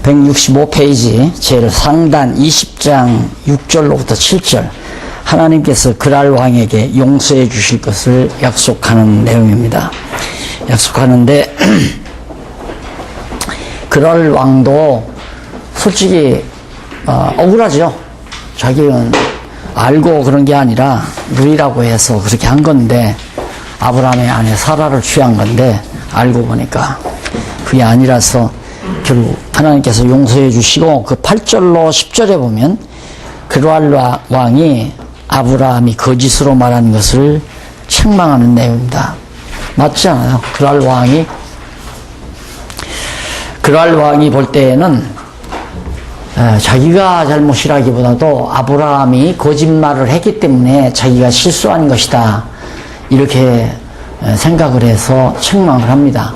165페이지 제일 상단 20장 6절로부터 7절 하나님께서 그랄 왕에게 용서해 주실 것을 약속하는 내용입니다. 약속하는데 그랄 왕도 솔직히 억울하죠. 자기는 알고 그런 게 아니라 누이라고 해서 그렇게 한 건데 아브라함의 아내 사라를 취한 건데 알고 보니까 그게 아니라서 결국 하나님께서 용서해 주시고 그 8절로 10절에 보면 그랄 왕이 아브라함이 거짓으로 말한 것을 책망하는 내용입니다. 맞지 않아요? 그랄 왕이 볼 때에는 자기가 잘못이라기보다도 아브라함이 거짓말을 했기 때문에 자기가 실수한 것이다 이렇게 생각을 해서 책망을 합니다.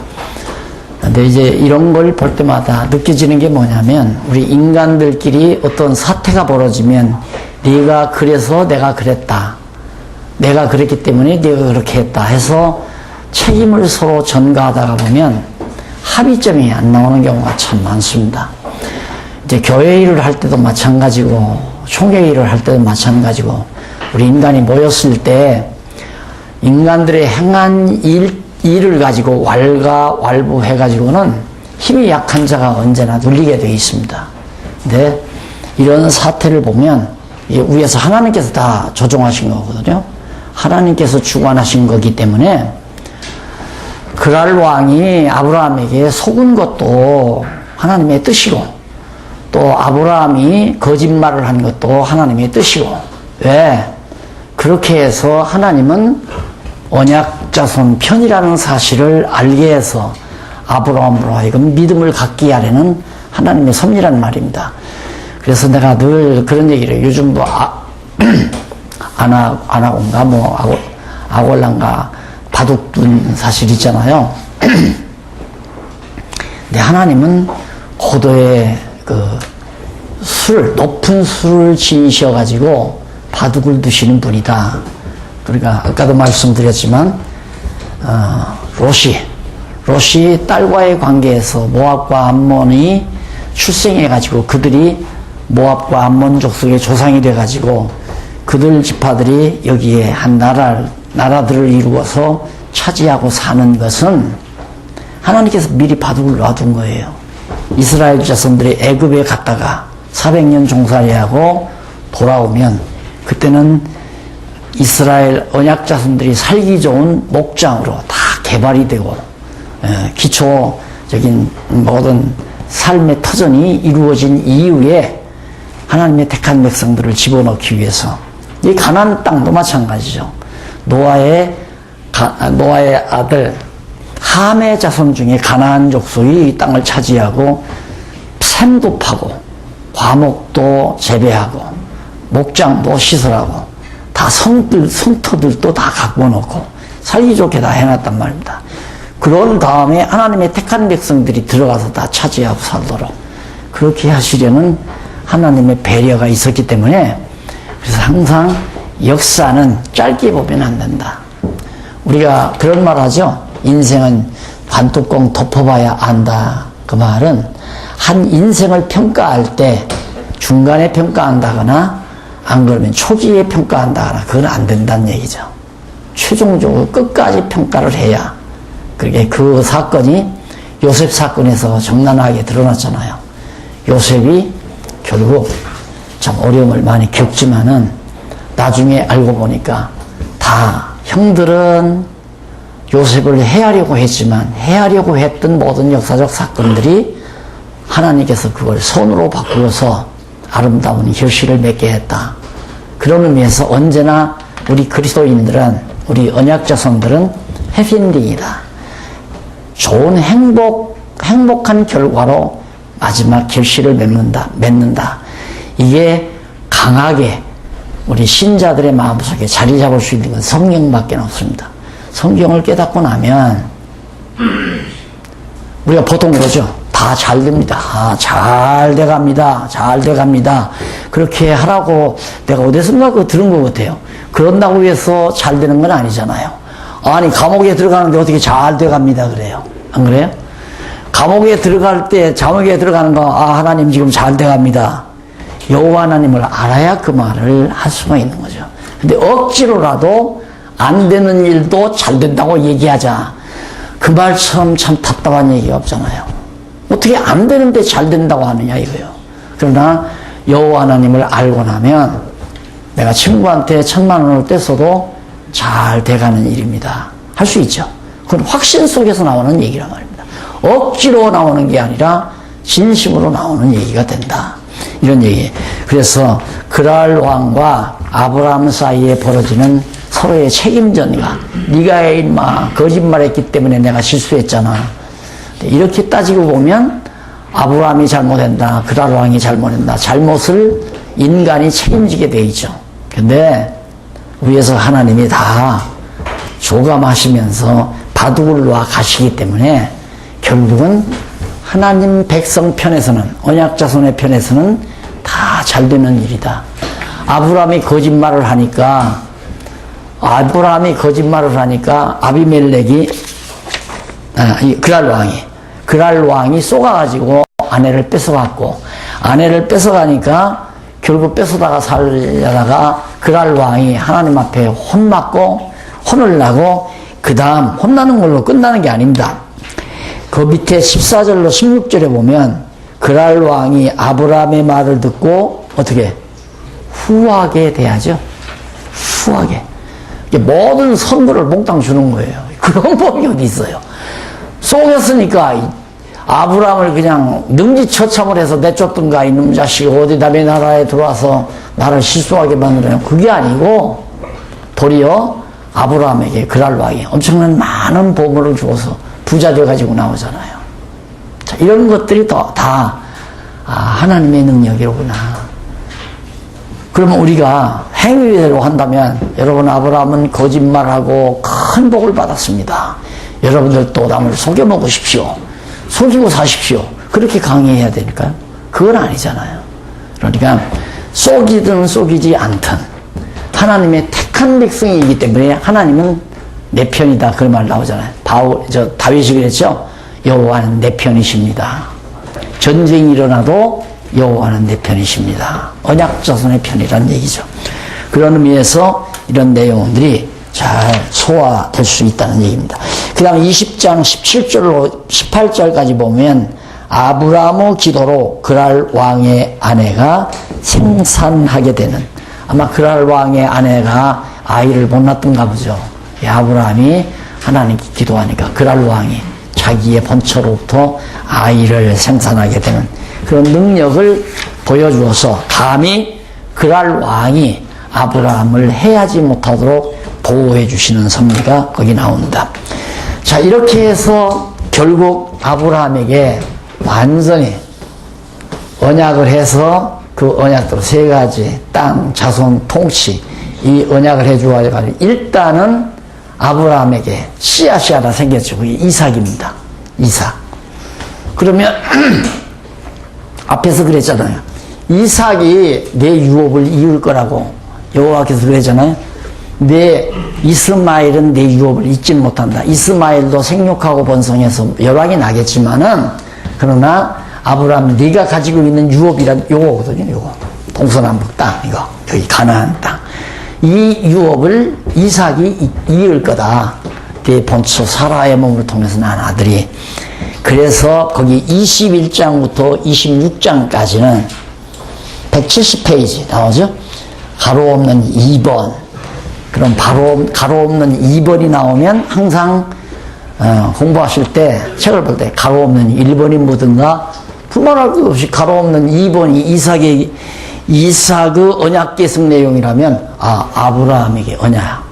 근데 이제 이런 걸 볼 때마다 느껴지는 게 뭐냐면 우리 인간들끼리 어떤 사태가 벌어지면 네가 그래서 내가 그랬다, 내가 그랬기 때문에 네가 그렇게 했다 해서 책임을 서로 전가하다가 보면 합의점이 안 나오는 경우가 참 많습니다. 이제 교회 일을 할 때도 마찬가지고 총회 일을 할 때도 마찬가지고 우리 인간이 모였을 때 인간들의 행한 일을 가지고 왈가왈부해 가지고는 힘이 약한 자가 언제나 눌리게 되어 있습니다. 근데 이런 사태를 보면 위에서 하나님께서 다 조종하신 거거든요. 하나님께서 주관하신 거기 때문에 그랄 왕이 아브라함에게 속은 것도 하나님의 뜻이고 또 아브라함이 거짓말을 한 것도 하나님의 뜻이고 왜? 그렇게 해서 하나님은 언약자손 편이라는 사실을 알게 해서 아브라함으로 하여금 믿음을 갖게 하려는 하나님의 섭리란 말입니다. 그래서 내가 늘 그런 얘기를 요즘도 아나곤가 아골란가 바둑둔 사실 있잖아요. 근데 하나님은 고도의 높은 술을 지니셔가지고 바둑을 두시는 분이다. 그러니까 아까도 말씀드렸지만 롯이 딸과의 관계에서 모압과 암몬이 출생해가지고 그들이 모압과 암몬 족속의 조상이 돼가지고 그들 지파들이 여기에 한 나라들을 이루어서 차지하고 사는 것은 하나님께서 미리 바둑을 놔둔 거예요. 이스라엘 자손들이 애굽에 갔다가 400년 종살이하고 돌아오면 그때는 이스라엘 언약 자손들이 살기 좋은 목장으로 다 개발이 되고 기초적인 모든 삶의 터전이 이루어진 이후에 하나님의 택한 백성들을 집어넣기 위해서 이 가나안 땅도 마찬가지죠. 노아의 아들 함의 자손 중에 가나안 족속이 이 땅을 차지하고 샘도 파고 과목도 재배하고 목장도 시설하고 다 성터들도 다 갖고 놓고 살기 좋게 다 해놨단 말입니다. 그런 다음에 하나님의 택한 백성들이 들어가서 다 차지하고 살도록 그렇게 하시려는 하나님의 배려가 있었기 때문에 그래서 항상 역사는 짧게 보면 안 된다. 우리가 그런 말 하죠. 인생은 반뚜껑 덮어봐야 안다. 그 말은 한 인생을 평가할 때 중간에 평가한다거나 안 그러면 초기에 평가한다거나 그건 안 된다는 얘기죠. 최종적으로 끝까지 평가를 해야 그렇게 그 사건이 요셉 사건에서 적나라하게 드러났잖아요. 요셉이 결국 참 어려움을 많이 겪지만은 나중에 알고 보니까 다 형들은 요셉을 해하려고 했지만 해하려고 했던 모든 역사적 사건들이 하나님께서 그걸 선으로 바꾸어서 아름다운 결실을 맺게 했다. 그런 의미에서 언제나 우리 그리스도인들은 우리 언약자손들은 해피엔딩이다. 좋은 행복한 결과로 마지막 결실을 맺는다. 이게 강하게 우리 신자들의 마음속에 자리 잡을 수 있는 건 성경밖에 없습니다. 성경을 깨닫고 나면 우리가 보통 그러죠. 다 잘 됩니다. 잘 돼갑니다. 잘 돼갑니다. 그렇게 하라고 내가 어디선가 그거 들은 것 같아요. 그런다고 해서 잘 되는 건 아니잖아요. 아니 감옥에 들어가는데 어떻게 잘 돼갑니다 그래요. 안 그래요? 감옥에 들어갈 때 감옥에 들어가는 거 하나님 지금 잘 돼갑니다. 여호와 하나님을 알아야 그 말을 할 수가 있는 거죠. 근데 억지로라도 안 되는 일도 잘 된다고 얘기하자. 그 말처럼 참 답답한 얘기가 없잖아요. 어떻게 안 되는데 잘 된다고 하느냐 이거요. 그러나 여호와 하나님을 알고 나면 내가 친구한테 1,000,000원을 떼서도 잘 돼가는 일입니다. 할 수 있죠. 그건 확신 속에서 나오는 얘기란 말입니다. 억지로 나오는 게 아니라 진심으로 나오는 얘기가 된다. 이런 얘기. 그래서 그랄 왕과 아브라함 사이에 벌어지는 서로의 책임전과 네가 인마 거짓말했기 때문에 내가 실수했잖아. 이렇게 따지고 보면 아브라함이 잘못했다, 그랄 왕이 잘못했다. 잘못을 인간이 책임지게 돼 있죠. 근데 위에서 하나님이 다 조감하시면서 바둑을 놓아 가시기 때문에 결국은 하나님 백성 편에서는, 언약 자손의 편에서는 다 잘 되는 일이다. 아브라함이 거짓말을 하니까 아비멜렉이 그랄 왕이 쏘가가지고 아내를 뺏어갔고, 아내를 뺏어가니까 결국 뺏어다가 살려다가 그랄 왕이 하나님 앞에 혼맞고 혼을 나고, 그 다음 혼나는 걸로 끝나는 게 아닙니다. 그 밑에 14절로 16절에 보면 그랄 왕이 아브라함의 말을 듣고 어떻게 후하게 대하죠. 후하게. 모든 선물을 몽땅 주는 거예요. 그런 법이 어디 있어요. 속였으니까 아브라함을 그냥 능지처참을 해서 내쫓던가, 이놈 자식 어디 남의 나라에 들어와서 나를 실수하게 만들어요. 그게 아니고 도리어 아브라함에게 그랄 왕이 엄청난 많은 보물을 주어서 부자 돼가지고 나오잖아요. 자, 이런 것들이 다 하나님의 능력이로구나. 그러면 우리가 행위대로 한다면, 여러분 아브라함은 거짓말하고 큰 복을 받았습니다. 여러분들도 남을 속여 먹으십시오. 속이고 사십시오. 그렇게 강의해야 되니까요. 그건 아니잖아요. 그러니까 속이든 속이지 않든 하나님의 택한 백성이기 때문에 하나님은 내 편이다. 그런 말 나오잖아요. 다윗이 그랬죠. 여호와는 내 편이십니다. 전쟁이 일어나도 여호와는 내 편이십니다. 언약 자손의 편이란 얘기죠. 그런 의미에서 이런 내용들이 잘 소화될 수 있다는 얘기입니다. 그 다음 20장 17절로 18절까지 보면 아브라함의 기도로 그랄 왕의 아내가 생산하게 되는, 아마 그랄 왕의 아내가 아이를 못 낳던가 보죠. 아브라함이 하나님께 기도하니까 그랄 왕이 자기의 본처로부터 아이를 생산하게 되는 그런 능력을 보여주어서 감히 그랄 왕이 아브라함을 해하지 못하도록 보호해 주시는 섭리가 거기 나온다. 자, 이렇게 해서 결국 아브라함에게 완전히 언약을 해서 그 언약대로 3가지 땅, 자손, 통치, 이 언약을 해주어가지고 일단은 아브라함에게 씨앗이 하나 생겼죠. 그게 이삭입니다. 이삭. 그러면 앞에서 그랬잖아요. 이삭이 내 유업을 이을 거라고 여호와께서 그랬잖아요. 내 이스마엘은 내 유업을 잊지 못한다. 이스마엘도 생육하고 번성해서 열왕이 나겠지만은, 그러나 아브라함 네가 가지고 있는 유업이란 요거거든요. 요거 동서남북 땅, 이거 여기 가나안 땅, 이 유업을 이삭이 이을 거다. 네 본처 사라의 몸을 통해서 난 아들이. 그래서 거기 21장부터 26장까지는 170페이지 나오죠. 가로 없는 2번. 그럼 가로 없는 2번이 나오면 항상 공부하실 때, 책을 볼 때 가로 없는 1번이 뭐든가 불만할 것 없이 가로 없는 2번이 이삭의 언약 계승 내용이라면 아브라함에게 언약.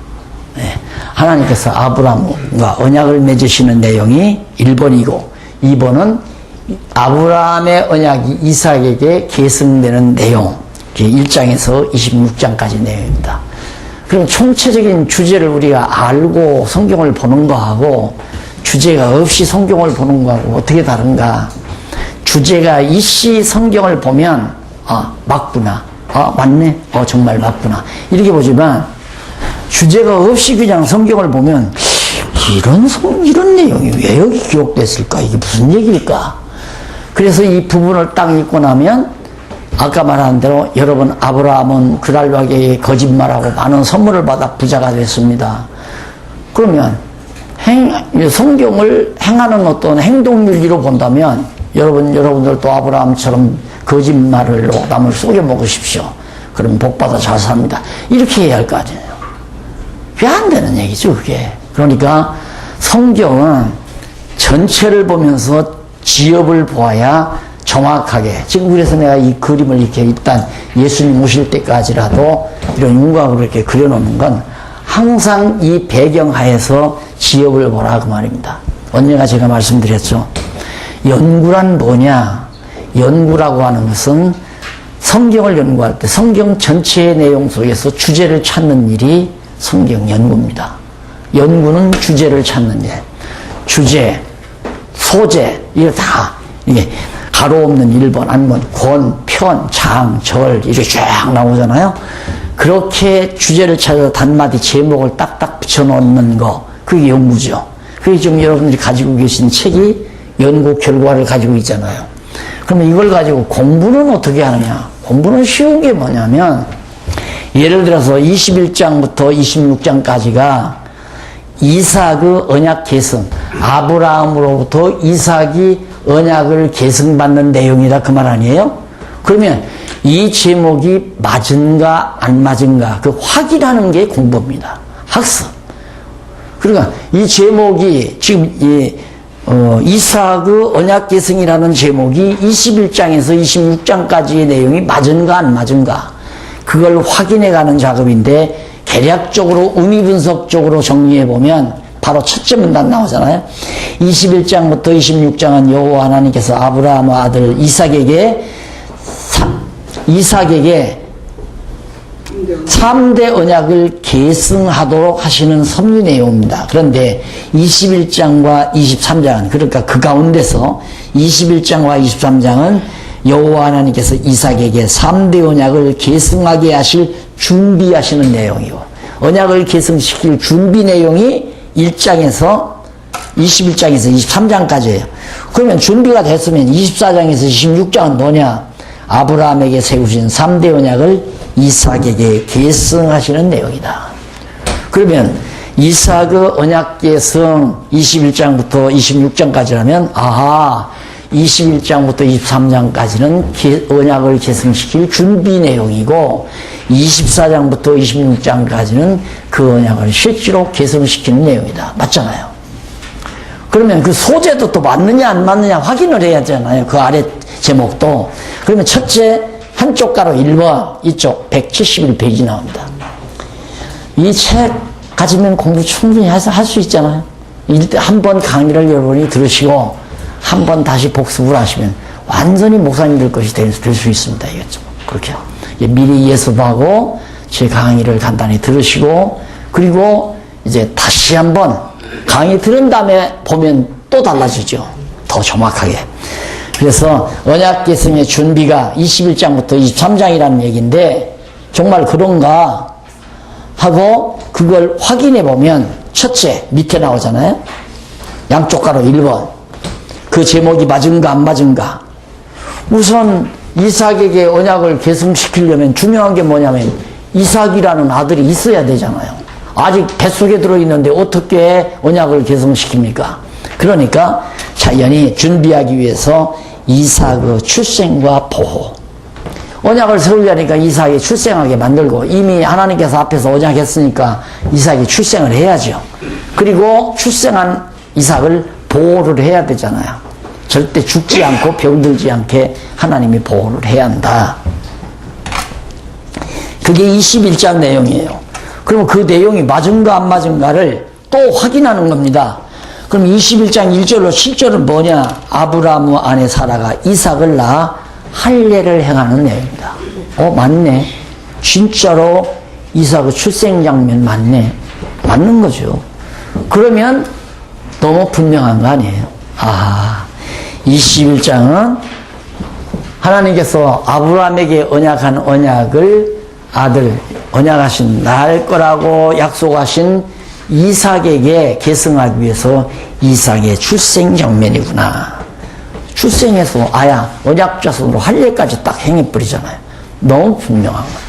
네. 하나님께서 아브라함과 언약을 맺으시는 내용이 1번이고 2번은 아브라함의 언약이 이삭에게 계승되는 내용. 1장에서 26장까지 내용입니다. 그럼 총체적인 주제를 우리가 알고 성경을 보는 거하고 주제가 없이 성경을 보는 거하고 어떻게 다른가? 주제가 있이 성경을 보면 맞구나. 맞네. 정말 맞구나. 이렇게 보지만 주제가 없이 그냥 성경을 보면 이런 내용이 왜 여기 기록됐을까? 이게 무슨 얘기일까? 그래서 이 부분을 딱 읽고 나면 아까 말한 대로 여러분 아브라함은 그랄락에게 거짓말하고 많은 선물을 받아 부자가 됐습니다. 그러면 성경을 행하는 어떤 행동윤리로 본다면 여러분들도 아브라함처럼 거짓말로 남을 속여 먹으십시오. 그럼 복받아 잘 삽니다. 이렇게 해야 할 거 아니에요. 왜 안 되는 얘기죠, 그게. 그러니까 성경은 전체를 보면서 지엽을 보아야 정확하게, 지금 그래서 내가 이 그림을 이렇게 일단 예수님 오실 때까지라도 이런 윤곽으로 이렇게 그려놓는 건 항상 이 배경하에서 지엽을 보라 그 말입니다. 언젠가 제가 말씀드렸죠. 연구란 뭐냐? 연구라고 하는 것은 성경을 연구할 때 성경 전체의 내용 속에서 주제를 찾는 일이 성경 연구입니다. 연구는 주제를 찾는 일. 주제, 소재, 이거 다, 이게 가로 없는 1번, 아니면 권, 편, 장, 절, 이렇게 쫙 나오잖아요. 그렇게 주제를 찾아서 단마디 제목을 딱딱 붙여놓는 거, 그게 연구죠. 그게 지금 여러분들이 가지고 계신 책이 연구 결과를 가지고 있잖아요. 그러면 이걸 가지고 공부는 어떻게 하느냐? 공부는 쉬운 게 뭐냐면, 예를 들어서 21장부터 26장까지가 이삭의 언약 계승, 아브라함으로부터 이삭이 언약을 계승받는 내용이다 그 말 아니에요? 그러면 이 제목이 맞은가 안 맞은가 그 확인하는 게 공부입니다. 학습. 그러니까 이 제목이 지금 이삭의 언약 계승이라는 제목이 21장에서 26장까지의 내용이 맞은가 안 맞은가 그걸 확인해가는 작업인데 개략적으로 의미 분석적으로 정리해보면 바로 첫째 문단 나오잖아요. 21장부터 26장은 여호와 하나님께서 아브라함의 아들 이삭에게 3대 언약을 계승하도록 하시는 섭리 내용입니다. 그런데 21장과 23장은 그러니까 그 가운데서 21장과 23장은 여호와 하나님께서 이삭에게 3대 언약을 계승하게 하실 준비하시는 내용이고 언약을 계승시킬 준비 내용이 1장에서 21장에서 23장까지예요. 그러면 준비가 됐으면 24장에서 26장은 뭐냐? 아브라함에게 세우신 3대 언약을 이삭에게 계승하시는 내용이다. 그러면 이삭의 언약 계승 21장부터 26장까지라면 아하 21장부터 23장까지는 언약을 계승시킬 준비 내용이고 24장부터 26장까지는 그 언약을 실제로 계승시키는 내용이다. 맞잖아요. 그러면 그 소재도 또 맞느냐 안 맞느냐 확인을 해야 하잖아요. 그 아래 제목도. 그러면 첫째 한쪽 가로 1번 이쪽 171페이지 나옵니다. 이 책 가지면 공부 충분히 할 수 있잖아요. 한 번 강의를 여러분이 들으시고 한 번 다시 복습을 하시면 완전히 목사님 될 것이 될 수 있습니다. 이겠죠. 그렇게 미리 예습하고 제 강의를 간단히 들으시고 그리고 이제 다시 한번 강의 들은 다음에 보면 또 달라지죠. 더 정확하게. 그래서 언약 계승의 준비가 21장부터 23장이라는 얘기인데 정말 그런가 하고 그걸 확인해 보면 첫째 밑에 나오잖아요. 양쪽 가로 1번. 그 제목이 맞은가 안 맞은가. 우선 이삭에게 언약을 계승시키려면 중요한 게 뭐냐면 이삭이라는 아들이 있어야 되잖아요. 아직 뱃속에 들어있는데 어떻게 언약을 계승시킵니까? 그러니까 자연히 준비하기 위해서 이삭의 출생과 보호. 언약을 세우려니까 이삭이 출생하게 만들고 이미 하나님께서 앞에서 언약했으니까 이삭이 출생을 해야죠. 그리고 출생한 이삭을 보호를 해야 되잖아요. 절대 죽지 않고 병들지 않게 하나님이 보호를 해야 한다. 그게 21장 내용이에요. 그럼 그 내용이 맞은가 안 맞은가를 또 확인하는 겁니다. 그럼 21장 1절로 7절은 뭐냐? 아브라함의 아내 사라가 이삭을 낳아 할례를 행하는 내용입니다. 맞네. 진짜로 이삭의 출생 장면 맞네. 맞는 거죠. 그러면 너무 분명한 거 아니에요. 21장은 하나님께서 아브라함에게 언약한 언약을 언약하신 낳을 거라고 약속하신 이삭에게 계승하기 위해서 이삭의 출생 장면이구나. 출생해서 아야 언약 자손으로 할례까지 딱 행해버리잖아요. 너무 분명한 겁니다.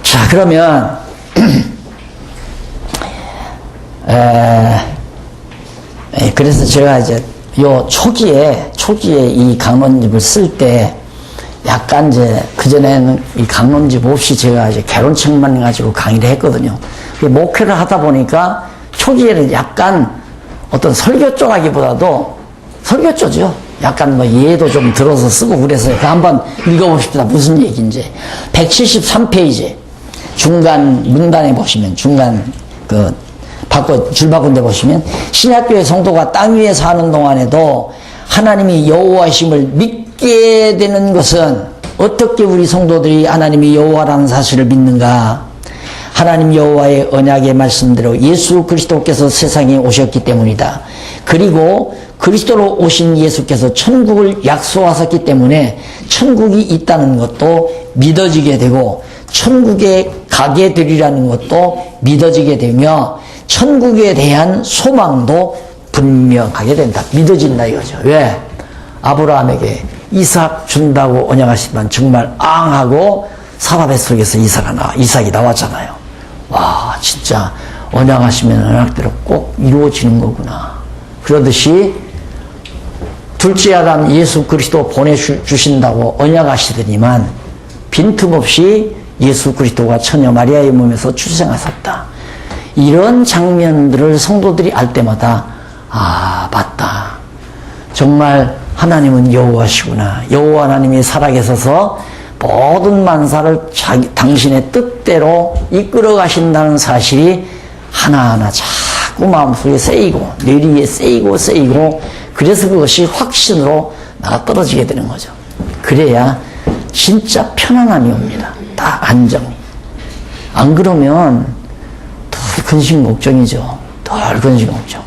자, 그러면 그래서 제가 이제 요 초기에 이 강론집을 쓸 때 약간 이제 그전에는 이 강론집 없이 제가 이제 개론책만 가지고 강의를 했거든요. 목회를 하다 보니까 초기에는 약간 어떤 설교조라기보다도 설교조죠. 약간 뭐 예도 좀 들어서 쓰고 그래서 한번 읽어봅시다. 무슨 얘기인지. 173페이지 중간 문단에 보시면 중간 줄 바꾼 데 보시면 신약교회 성도가 땅 위에 사는 동안에도 하나님이 여호와심을 믿게 되는 것은 어떻게 우리 성도들이 하나님이 여호와라는 사실을 믿는가? 하나님 여호와의 언약의 말씀대로 예수 그리스도께서 세상에 오셨기 때문이다. 그리고 그리스도로 오신 예수께서 천국을 약속하셨기 때문에 천국이 있다는 것도 믿어지게 되고 천국에 가게 되리라는 것도 믿어지게 되며 천국에 대한 소망도 분명하게 된다. 믿어진다 이거죠. 왜? 아브라함에게 이삭 준다고 언약하시지만 정말 앙하고 사라 뱃속에서 이삭이 나왔잖아요. 와, 진짜 언약하시면 언약대로 꼭 이루어지는 거구나. 그러듯이 둘째 아들 예수 그리스도 보내주신다고 언약하시더니만 빈틈없이 예수 그리스도가 처녀 마리아의 몸에서 출생하셨다. 이런 장면들을 성도들이 알 때마다 아, 맞다. 정말 하나님은 여호와시구나. 여호와 하나님이 살아계셔서 모든 만사를 당신의 뜻대로 이끌어 가신다는 사실이 하나하나 자꾸 마음속에 쌓이고 뇌리에 쌓이고 그래서 그것이 확신으로 나가 떨어지게 되는 거죠. 그래야 진짜 편안함이 옵니다. 다 안정이. 안 그러면 덜 근심 걱정이죠. 덜 근심 걱정.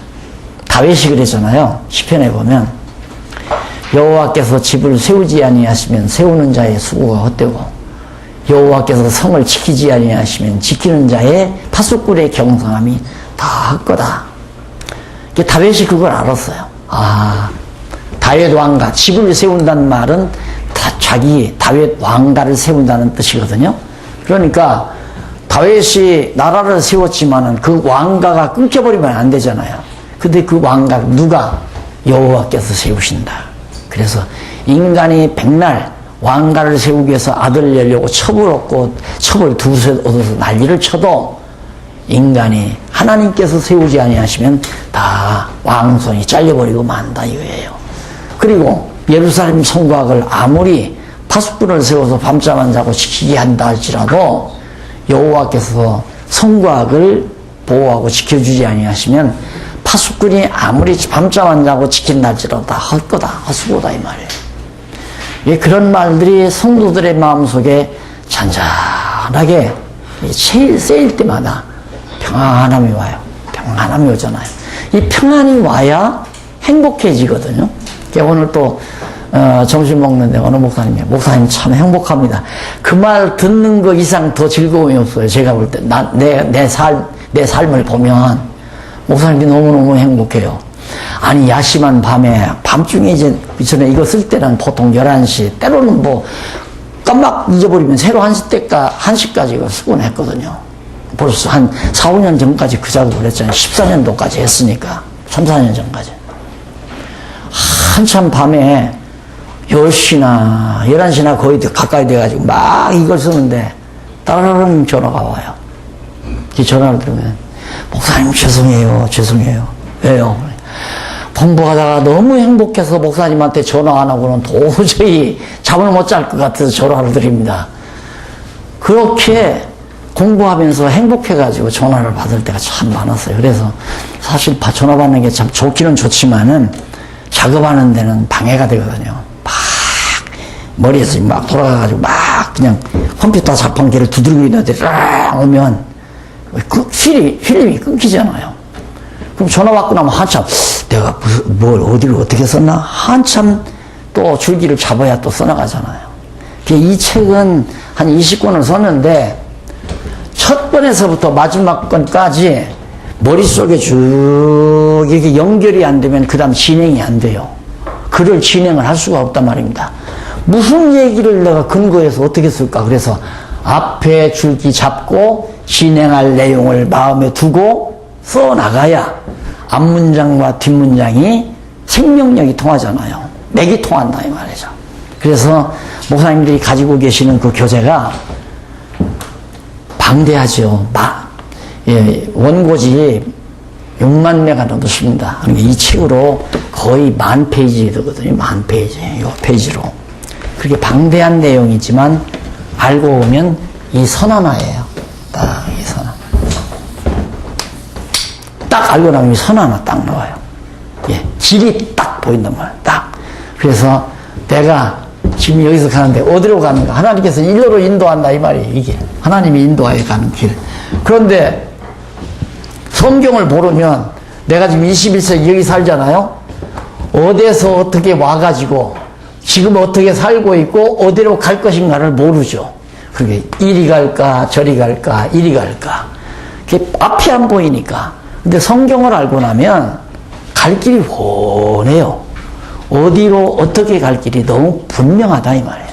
다윗이 그랬잖아요. 시편에 보면 여호와께서 집을 세우지 아니하시면 세우는 자의 수고가 헛되고 여호와께서 성을 지키지 아니하시면 지키는 자의 파수꾼의 경성함이 다 헛거다. 다윗이 그걸 알았어요. 아, 다윗 왕가, 집을 세운다는 말은 다윗 왕가를 세운다는 뜻이거든요. 그러니까 다윗이 나라를 세웠지만은 그 왕가가 끊겨버리면 안 되잖아요. 근데 그 왕가 누가? 여호와께서 세우신다. 그래서 인간이 백날 왕가를 세우기 위해서 아들을 내려고 첩을 두세 얻어서 난리를 쳐도 인간이 하나님께서 세우지 아니하시면 다 왕손이 잘려버리고 만다 이거예요. 그리고 예루살렘 성곽을 아무리 파수꾼을 세워서 밤잠 안 자고 지키게 한다 할지라도 여호와께서 성곽을 보호하고 지켜주지 아니하시면 파수꾼이 아무리 밤잠 안 자고 지킨다 할지라도 다 헛거다, 헛수고다 이 말이에요. 예, 그런 말들이 성도들의 마음속에 잔잔하게 세일 때마다 평안함이 와요. 평안함이 오잖아요. 이 평안이 와야 행복해지거든요. 오늘 또 점심 먹는데 어느 목사님 참 행복합니다. 그 말 듣는 거 이상 더 즐거움이 없어요. 제가 볼 때 내 삶을 보면 목사님이 너무너무 행복해요. 아니 야심한 밤중에 이제 전에 이거 쓸 때는 보통 11시 때로는 뭐 깜빡 잊어버리면 새로 1시까지 이거 쓰곤 했거든요. 벌써 한 4, 5년 전까지 그 작업을 했잖아요. 14년도까지 했으니까 3, 4년 전까지 한참 밤에 10시나 11시나 거의 가까이 돼가지고 막 이걸 쓰는데 따라라랑 전화가 와요. 이 전화를 들으면 목사님 죄송해요. 왜요? 공부하다가 너무 행복해서 목사님한테 전화 안 하고는 도저히 잠을 못 잘 것 같아서 전화를 드립니다. 그렇게 공부하면서 행복해가지고 전화를 받을 때가 참 많았어요. 그래서 사실 전화 받는 게 참 좋기는 좋지만은 작업하는 데는 방해가 되거든요. 막 머리에서 막 돌아가가지고 막 그냥 컴퓨터 자판기를 두드리고 있는데 쫙 오면 필름이 끊기잖아요. 그럼 전화 받고 나면 한참 내가 뭘 어디를 어떻게 썼나 한참 또 줄기를 잡아야 또 써나가잖아요. 이 책은 한 20권을 썼는데 첫 번에서부터 마지막 건까지 머릿속에 쭉 이렇게 연결이 안 되면 그 다음 진행이 안 돼요. 글을 진행을 할 수가 없단 말입니다. 무슨 얘기를 내가 근거해서 어떻게 쓸까? 그래서 앞에 줄기 잡고 진행할 내용을 마음에 두고 써나가야 앞문장과 뒷문장이 생명력이 통하잖아요. 맥이 통한다 이 말이죠. 그래서 목사님들이 가지고 계시는 그 교재가 방대하죠. 원고지 6만 매가 넘습니다. 그러니까 이 책으로 거의 10,000페이지 되거든요. 10,000페이지. 이 페이지로. 그렇게 방대한 내용이지만 알고 보면 이 선 하나예요. 딱 이 선 하나. 딱 알고 나면 이 선 하나 딱 나와요. 예, 질이 딱 보인단 말이에요. 딱. 그래서 내가 지금 여기서 가는데 어디로 가는가? 하나님께서 일로로 인도한다 이 말이에요. 이게 하나님이 인도하여 가는 길. 그런데 성경을 모르면 내가 지금 21세기 여기 살잖아요. 어디에서 어떻게 와가지고 지금 어떻게 살고 있고 어디로 갈 것인가를 모르죠. 그게 이리 갈까 저리 갈까 이리 갈까 그게 앞이 안 보이니까. 근데 성경을 알고 나면 갈 길이 훤해요. 어디로 어떻게 갈 길이 너무 분명하다 이 말이에요.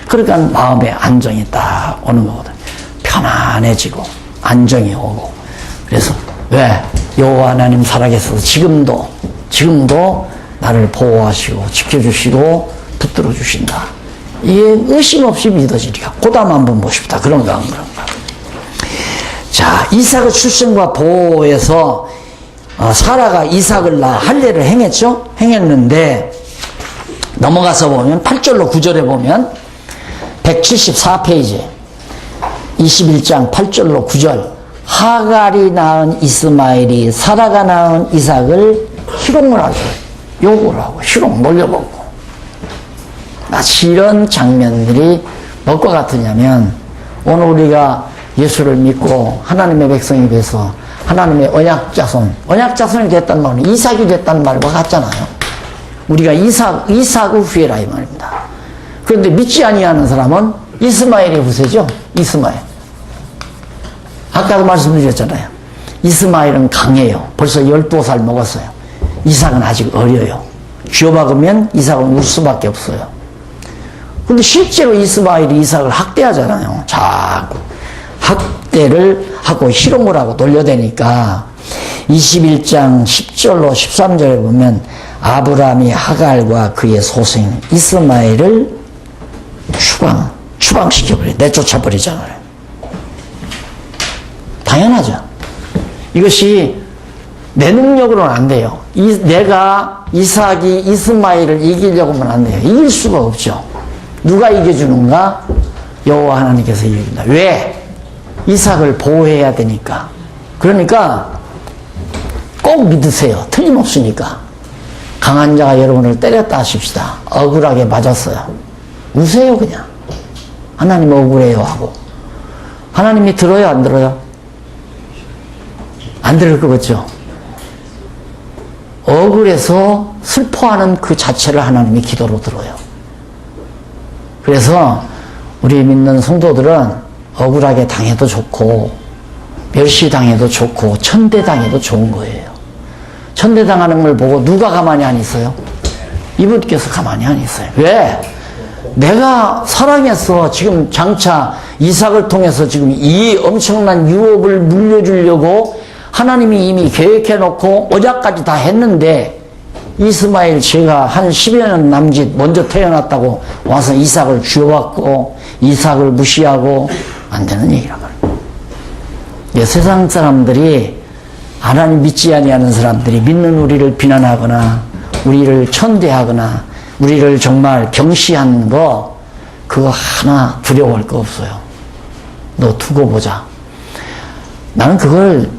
그러니까 마음에 안정이 딱 오는 거거든요. 편안해지고 안정이 오고. 그래서 왜? 여호와 하나님 살아계셔서 지금도 나를 보호하시고 지켜주시고 붙들어 주신다. 이게 의심 없이 믿어지니까 고담 한번 보십시다. 그런가 안 그런가. 자, 이삭의 출생과 보호에서 사라가 이삭을 낳아 할례를 행했죠. 행했는데 넘어가서 보면 8절로 9절에 보면 174페이지 21장 8절로 9절 하갈이 낳은 이스마엘이 사라가 낳은 이삭을 희롱을 하죠. 욕을 하고 희롱 놀려먹고. 마치 이런 장면들이 뭐과 같으냐면 오늘 우리가 예수를 믿고 하나님의 백성이 돼서 하나님의 언약자손이 됐단 말은 이삭이 됐단 말과 같잖아요. 우리가 이삭의 후예라 이 말입니다. 그런데 믿지 아니하는 사람은 이스마엘의 후세죠. 이스마엘. 아까도 말씀드렸잖아요. 이스마엘은 강해요. 벌써 12살 먹었어요. 이삭은 아직 어려요. 쥐어박으면 이삭은 울 수밖에 없어요. 근데 실제로 이스마엘이 이삭을 학대하잖아요. 자꾸 학대를 하고 희롱을 하고 놀려대니까 21장 10절로 13절에 보면 아브라함이 하갈과 그의 소생 이스마엘을 추방시켜버려요. 내쫓아버리잖아요. 당연하죠. 이것이 내 능력으로는 안 돼요. 내가 이삭이 이스마엘을 이기려고 하면 안 돼요. 이길 수가 없죠. 누가 이겨주는가? 여호와 하나님께서 이깁니다. 왜? 이삭을 보호해야 되니까. 그러니까 꼭 믿으세요. 틀림없으니까. 강한 자가 여러분을 때렸다 하십시다. 억울하게 맞았어요. 우세요 그냥. 하나님 억울해요 하고. 하나님이 들어요 안 들어요? 안 들을 것 같죠? 억울해서 슬퍼하는 그 자체를 하나님이 기도로 들어요. 그래서 우리 믿는 성도들은 억울하게 당해도 좋고 멸시당해도 좋고 천대당해도 좋은 거예요. 천대당하는 걸 보고 누가 가만히 안 있어요? 이분께서 가만히 안 있어요. 왜? 내가 사랑해서 지금 장차 이삭을 통해서 지금 이 엄청난 유업을 물려주려고 하나님이 이미 계획해놓고 언약까지 다 했는데 이스마엘 제가 한 10여 년 남짓 먼저 태어났다고 와서 이삭을 쥐어받고 이삭을 무시하고 안 되는 얘기란 말이에요. 세상 사람들이 하나님 믿지 아니하는 사람들이 믿는 우리를 비난하거나 우리를 천대하거나 우리를 정말 경시하는 거 그거 하나 두려워할 거 없어요. 너 두고 보자. 나는 그걸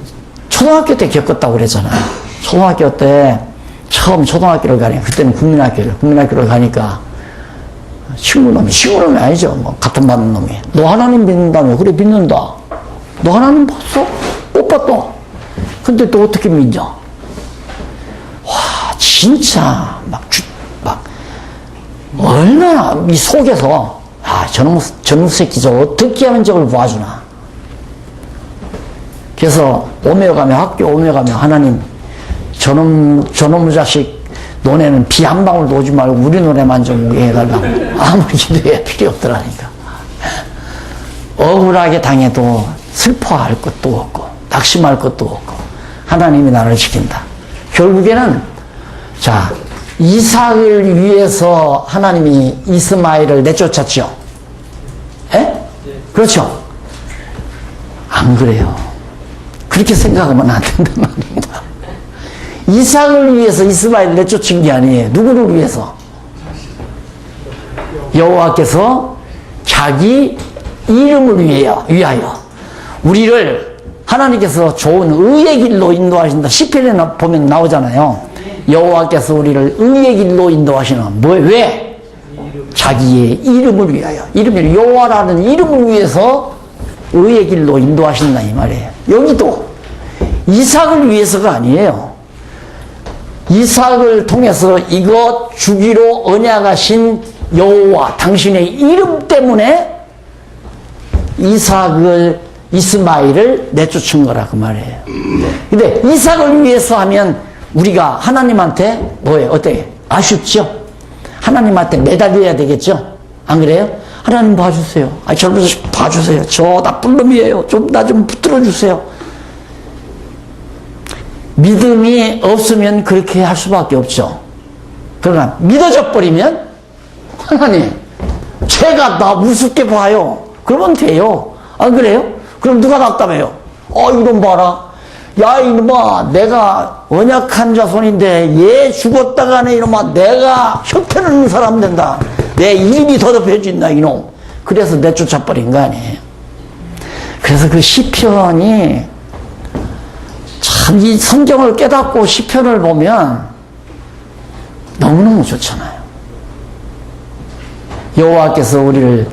초등학교 때 겪었다고 그랬잖아요. 초등학교 때 처음 초등학교를 가니까 그때는 국민학교를 가니까 친구놈이 아니죠. 뭐 같은 반 놈이 너 하나님 믿는다며. 그래 믿는다. 너 하나님 봤어? 못 봤다. 근데 또 어떻게 믿냐? 와 진짜 막 얼마나 이 속에서 저놈 새끼 저 어떻게 하면 저걸 봐주나. 그래서 학교 오며 가며 하나님 저놈 자식 너네는 비 한 방울도 오지 말고 우리 노래만 좀 오게 해달라고 아무리 기도해야 필요 없더라니까. 억울하게 당해도 슬퍼할 것도 없고 낙심할 것도 없고 하나님이 나를 지킨다. 결국에는 자 이삭을 위해서 하나님이 이스마엘을 내쫓았죠. 예? 그렇죠? 안 그래요. 그렇게 생각하면 안 된단 말입니다. 이삭을 위해서 이스마엘을 내쫓은 게 아니에요. 누구를 위해서? 여호와께서 자기 이름을 위하여 우리를 하나님께서 좋은 의의 길로 인도하신다. 시편에 보면 나오잖아요. 여호와께서 우리를 의의 길로 인도하시는 왜? 자기의 이름을 위하여. 이름이 여호와라는 이름을 위해서 의의 길로 인도하신다 이 말이에요. 여기도 이삭을 위해서가 아니에요. 이삭을 통해서 이거 주기로 언약하신 여호와 당신의 이름 때문에 이스마엘을 내쫓은 거라 그 말이에요. 근데 이삭을 위해서 하면 우리가 하나님한테 뭐예요? 어때요? 아쉽죠? 하나님한테 매달려야 되겠죠? 안 그래요? 하나님 봐주세요. 저를 봐주세요. 저 나쁜 놈이에요. 나 좀 붙들어 주세요. 믿음이 없으면 그렇게 할 수밖에 없죠. 그러나 믿어져 버리면 하나님 제가 나 우습게 봐요. 그러면 돼요. 안 그래요? 그럼 누가 답답해요? 이놈 봐라. 야 이놈아 내가 언약한 자손인데 얘 죽었다가는 이놈아 내가 형편없는 사람 된다. 내 이름이 더럽혀진다 이놈. 그래서 내쫓아버린 거 아니에요. 그래서 그 시편이 참 이 성경을 깨닫고 시편을 보면 너무너무 좋잖아요. 여호와께서 우리를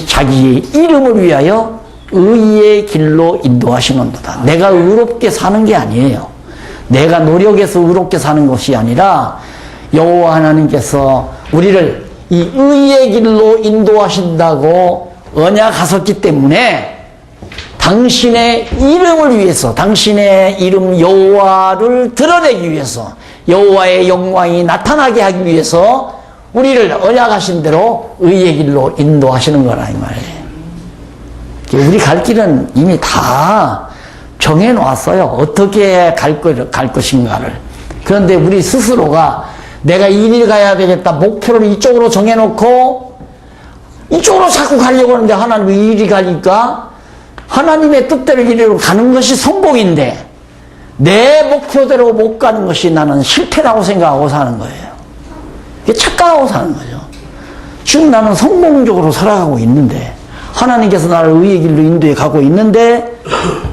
자기의 이름을 위하여 의의 길로 인도하시는도다. 내가 의롭게 사는 게 아니에요. 내가 노력해서 의롭게 사는 것이 아니라 여호와 하나님께서 우리를 이 의의 길로 인도하신다고 언약하셨기 때문에 당신의 이름을 위해서 당신의 이름 여호와를 드러내기 위해서 여호와의 영광이 나타나게 하기 위해서 우리를 언약하신 대로 의의 길로 인도하시는 거라 이 말이에요. 우리 갈 길은 이미 다 정해놓았어요. 어떻게 갈 것인가를. 그런데 우리 스스로가 내가 이리 가야 되겠다 목표를 이쪽으로 정해놓고 이쪽으로 자꾸 가려고 하는데 하나님이 이리 가니까 하나님의 뜻대로 이리로 가는 것이 성공인데 내 목표대로 못 가는 것이 나는 실패라고 생각하고 사는 거예요. 이게 착각하고 사는 거죠. 지금 나는 성공적으로 살아가고 있는데 하나님께서 나를 의의 길로 인도해 가고 있는데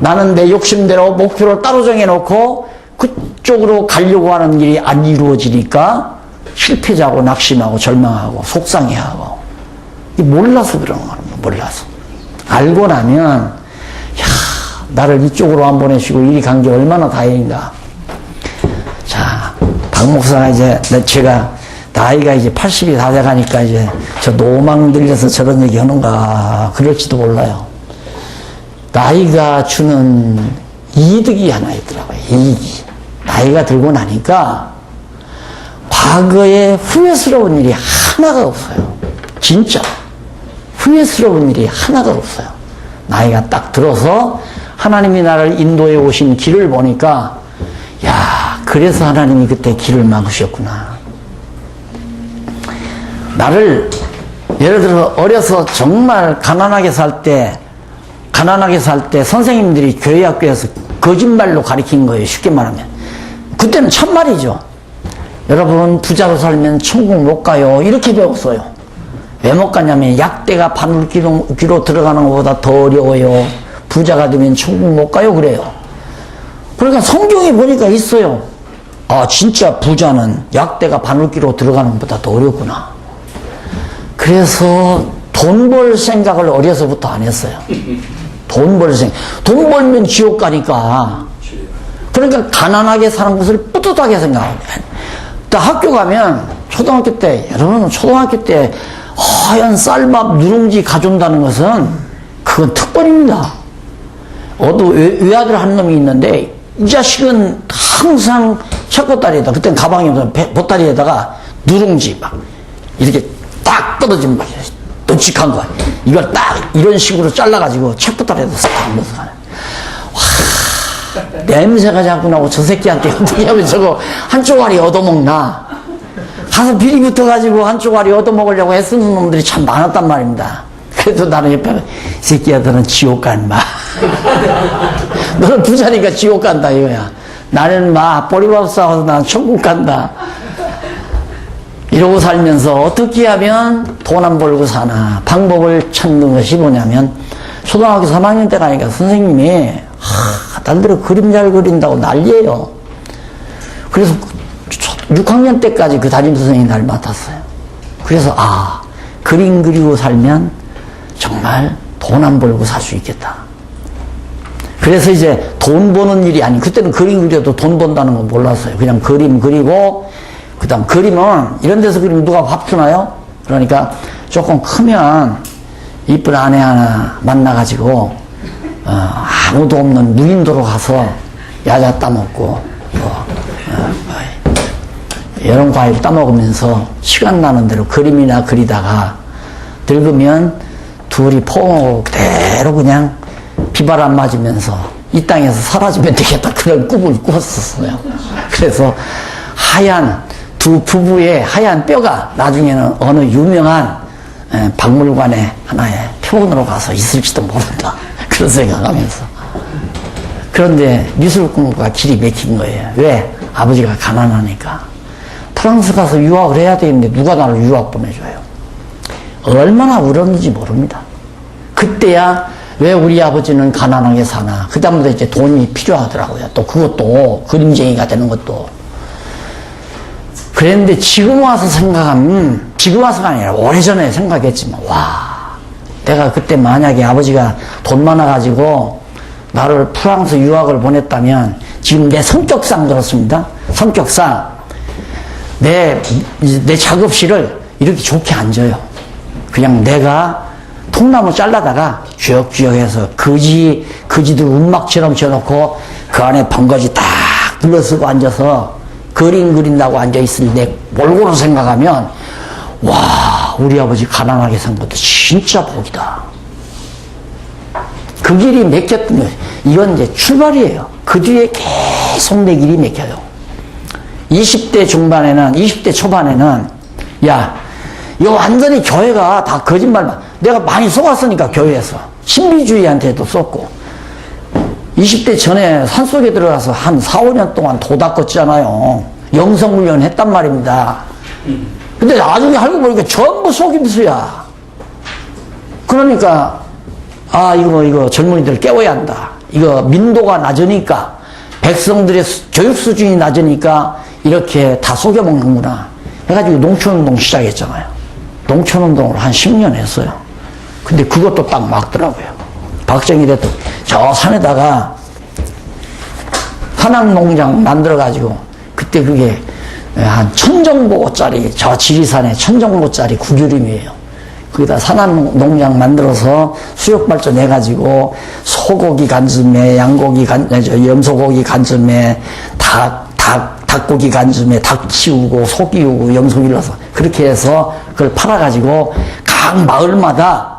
나는 내 욕심대로 목표를 따로 정해놓고 그쪽으로 가려고 하는 길이 안 이루어지니까 실패자고 낙심하고 절망하고 속상해하고 몰라서 그런 겁니다. 몰라서. 알고 나면 나를 이쪽으로 안 보내시고 이리 간 게 얼마나 다행인가. 자, 박 목사가 제가 나이가 이제 80이 다 돼가니까 이제 저 노망 들려서 저런 얘기 하는가 그럴지도 몰라요. 나이가 주는 이득이 하나 있더라고요. 이익이. 나이가 들고 나니까 과거에 후회스러운 일이 하나가 없어요. 진짜 후회스러운 일이 하나가 없어요. 나이가 딱 들어서 하나님이 나를 인도해 오신 길을 보니까 야, 그래서 하나님이 그때 길을 막으셨구나. 나를 예를 들어 어려서 정말 가난하게 살 때 선생님들이 교회 학교에서 거짓말로 가르친 거예요. 쉽게 말하면. 그때는 참말이죠. 여러분 부자로 살면 천국 못 가요. 이렇게 배웠어요. 왜 못 가냐면 약대가 바늘귀로 들어가는 것보다 더 어려워요. 부자가 되면 천국 못 가요. 그래요. 그러니까 성경에 보니까 있어요. 아 진짜 부자는 약대가 바늘귀로 들어가는 것보다 더 어렵구나. 그래서 돈 벌 생각을 어려서부터 안 했어요. 돈 벌면 지옥 가니까. 그러니까 가난하게 사는 것을 뿌듯하게 생각합니다. 학교 가면 초등학교 때 여러분 초등학교 때 하얀 쌀밥 누룽지 가져온다는 것은 그건 특권입니다. 외아들 한 놈이 있는데 이 자식은 항상 책보따리에다 그때는 가방이 없어서 보따리에다가 누룽지 막 이렇게 딱 떨어지면 막 널찍한 거야. 이걸 딱 이런 식으로 잘라가지고 책보따리에다 싹 넣어서 가네. 와, 냄새가 자꾸 나고 저 새끼한테 어떻게 하면 저거 한 쪼가리 얻어먹나. 가서 비리 붙어가지고 한 쪼가리 얻어먹으려고 애쓰는 놈들이 참 많았단 말입니다. 그래도 나는 옆에 이 새끼야 너는 지옥 간 마. 너는 부자니까 지옥 간다 이거야. 나는 마 보리밥 싸워서 난 천국 간다. 이러고 살면서 어떻게 하면 돈 안 벌고 사나 방법을 찾는 것이 뭐냐면 초등학교 3학년 때 가니까 선생님이 딸들이 그림 잘 그린다고 난리예요. 그래서 6학년 때까지 그 담임 선생님이 날 맡았어요. 그래서 그림 그리고 살면 정말 돈 안 벌고 살 수 있겠다. 그래서 이제 돈 버는 일이 아니 그때는 그림 그려도 돈 번다는 건 몰랐어요. 그냥 그림 그리고 그 다음 그림은 이런 데서 그리면 누가 밥 주나요? 그러니까 조금 크면 이쁜 아내 하나 만나가지고 아무도 없는 무인도로 가서 야자 따먹고 이런 과일 따먹으면서 시간 나는 대로 그림이나 그리다가 늙으면 둘이 포옹하고 그대로 그냥 비바람 맞으면서 이 땅에서 사라지면 되겠다 그런 꿈을 꾸었었어요. 그래서 하얀 두 부부의 하얀 뼈가 나중에는 어느 유명한 박물관에 하나의 표본으로 가서 있을지도 모른다 그런 생각하면서. 그런데 미술 공부가 길이 막힌 거예요. 왜? 아버지가 가난하니까. 프랑스 가서 유학을 해야 되는데 누가 나를 유학 보내줘요. 얼마나 울었는지 모릅니다. 그때야 왜 우리 아버지는 가난하게 사나. 그 다음부터 이제 돈이 필요하더라고요. 또 그것도 그림쟁이가 되는 것도. 그랬는데 지금 와서 생각하면 지금 와서가 아니라 오래전에 생각했지만 와 내가 그때 만약에 아버지가 돈 많아가지고 나를 프랑스 유학을 보냈다면 지금 내 성격상 그렇습니다. 성격상 내 작업실을 이렇게 좋게 안 줘요. 그냥 내가 통나무 잘라다가 쥐역쥐역해서 거지들 운막처럼 지어놓고 그 안에 번거지 딱 둘러쓰고 앉아서 그림 그린다고 앉아있을 내 몰골로 생각하면 와 우리 아버지 가난하게 산 것도 진짜 복이다. 그 길이 막혔던 거예요. 이건 이제 출발이에요. 그 뒤에 계속 내 길이 막혀요. 20대 중반에는 20대 초반에는 야 이거 완전히 교회가 다 거짓말만. 내가 많이 속았으니까 교회에서 신비주의한테도 속고 20대 전에 산속에 들어가서 한 4, 5년 동안 도 닦았잖아요. 영성훈련 했단 말입니다. 근데 나중에 알고 보니까 전부 속임수야. 그러니까 이거 젊은이들 깨워야 한다. 이거 민도가 낮으니까 백성들의 교육 수준이 낮으니까 이렇게 다 속여먹는구나 해가지고 농촌운동 시작했잖아요. 농촌운동을 한 10년 했어요. 근데 그것도 딱 막더라고요. 박정희 대통령 저 산에다가 산악농장 만들어가지고 그때 그게 한 1000정보짜리 저 지리산에 1000정보짜리 구규림이에요. 거기다 산악농장 만들어서 수력발전 해가지고 소고기 간쯤에 염소고기 간쯤에 닭고기 간쯤에 닭 치우고 소 키우고 염소 길러서 그렇게 해서 그걸 팔아가지고 각 마을마다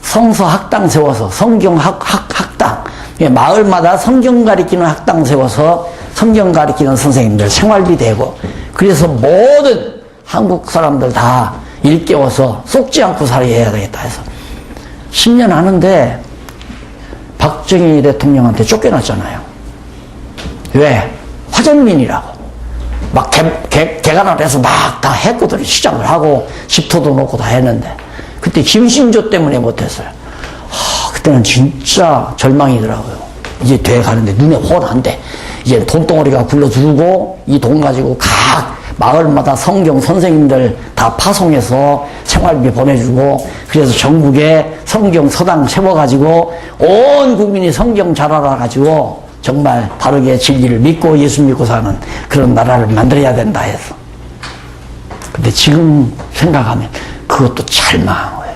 성서 학당 세워서 성경 학당 마을마다 성경 가리키는 학당 세워서 성경 가리키는 선생님들 생활비 되고 그래서 모든 한국 사람들 다 일깨워서 속지 않고 살아야 되겠다 해서 10년 하는데 박정희 대통령한테 쫓겨났잖아요. 왜? 화전민이라고. 막 개간을 해서 막 다 했거든요. 시작을 하고 집터도 놓고 다 했는데 그때 김신조 때문에 못했어요. 그때는 진짜 절망이더라고요. 이제 돼가는데 눈에 훤한데 이제 돈덩어리가 굴러들고 이 돈 가지고 각 마을마다 성경 선생님들 다 파송해서 생활비 보내주고 그래서 전국에 성경 서당 세워가지고 온 국민이 성경 잘 알아가지고 정말 바르게 진리를 믿고 예수 믿고 사는 그런 나라를 만들어야 된다 해서. 근데 지금 생각하면 그것도 잘 망한 거예요.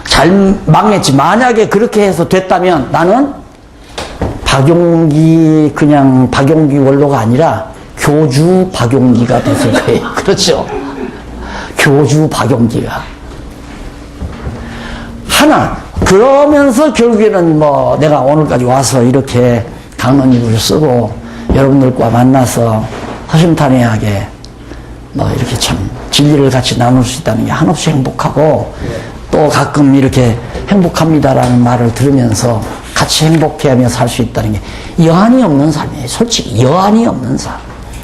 잘 망했지. 만약에 그렇게 해서 됐다면 나는 박용기, 그냥 박용기 원로가 아니라 교주 박용기가 됐을 거예요. 그렇죠? 교주 박용기가. 하나, 그러면서 결국에는 뭐 내가 오늘까지 와서 이렇게 강론일부를 쓰고 여러분들과 만나서 허심탄회하게 뭐 이렇게 참 진리를 같이 나눌 수 있다는 게 한없이 행복하고, 또 가끔 이렇게 행복합니다라는 말을 들으면서 같이 행복해하며 살 수 있다는 게 여한이 없는 삶이에요. 솔직히 여한이 없는 삶.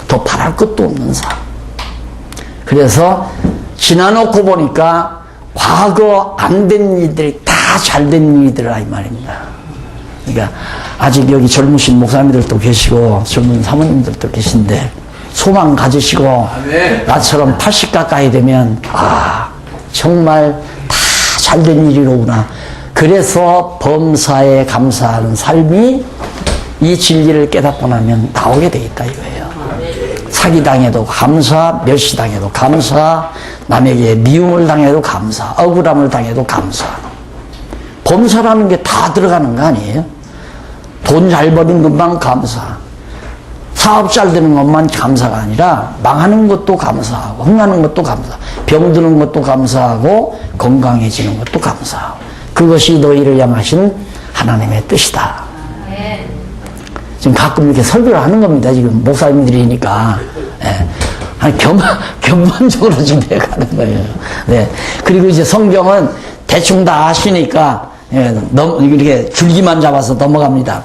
더 바랄 것도 없는 삶. 그래서 지나놓고 보니까 과거 안 된 일들이 다 잘 된 일이더라 이 말입니다. 그러니까 아직 여기 젊으신 목사님들도 계시고 젊은 사모님들도 계신데 소망 가지시고 나처럼 80 가까이 되면 정말 다 잘 된 일이로구나. 그래서 범사에 감사하는 삶이 이 진리를 깨닫고 나면 나오게 돼 있다 이거예요. 사기당해도 감사, 멸시당해도 감사, 남에게 미움을 당해도 감사, 억울함을 당해도 감사. 범사라는 게 다 들어가는 거 아니에요? 돈 잘 버는 것만 감사, 사업 잘 되는 것만 감사가 아니라 망하는 것도 감사하고, 흥하는 것도 감사, 병드는 것도 감사하고, 건강해지는 것도 감사하고. 그것이 너희를 향하신 하나님의 뜻이다. 지금 가끔 이렇게 설교를 하는 겁니다. 지금 목사님들이니까. 예. 아니, 견본적으로 지금 해가는 거예요. 네. 그리고 이제 성경은 대충 다 아시니까, 예, 이렇게 줄기만 잡아서 넘어갑니다.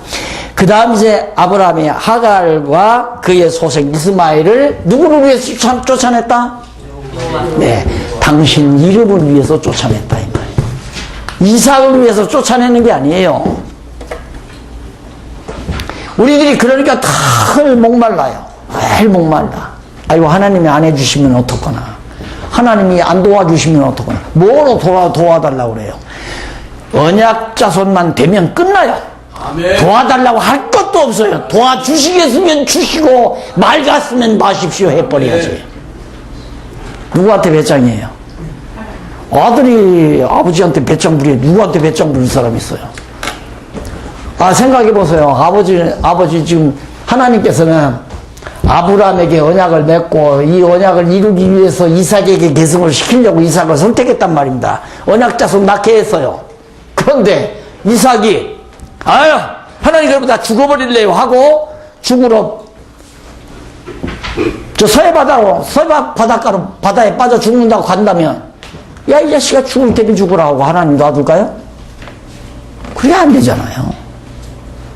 그 다음 이제 아브라함이 하갈과 그의 소생 이스마엘을 누구를 위해서 쫓아냈다? 네. 당신 이름을 위해서 쫓아냈다. 이 말이에요. 이삭을 위해서 쫓아내는 게 아니에요. 우리들이 그러니까 늘 목말라요. 늘 목말라. 아이고, 하나님이 안 해주시면 어떡하나. 하나님이 안 도와주시면 어떡하나. 뭐로 도와달라고 그래요? 언약 자손만 되면 끝나요. 아멘. 도와달라고 할 것도 없어요. 도와주시겠으면 주시고 말 같으면 마십시오 해버려야지. 누구한테 배짱이에요? 아들이 아버지한테 배짱 부려. 누구한테 배짱 부릴 사람 있어요? 생각해보세요. 아버지 지금 하나님께서는 아브라함에게 언약을 맺고 이 언약을 이루기 위해서 이삭에게 계승을 시키려고 이삭을 선택했단 말입니다. 언약 자손 낳게 했어요. 그런데 이삭이 하나님 그러면 나 죽어버릴래요 하고 죽으러 저 서해 바닷가로 바다에 빠져 죽는다고 간다면, 야, 이 자식아 죽을 때면 죽으라고 하나님 놔둘까요? 그게 안 되잖아요.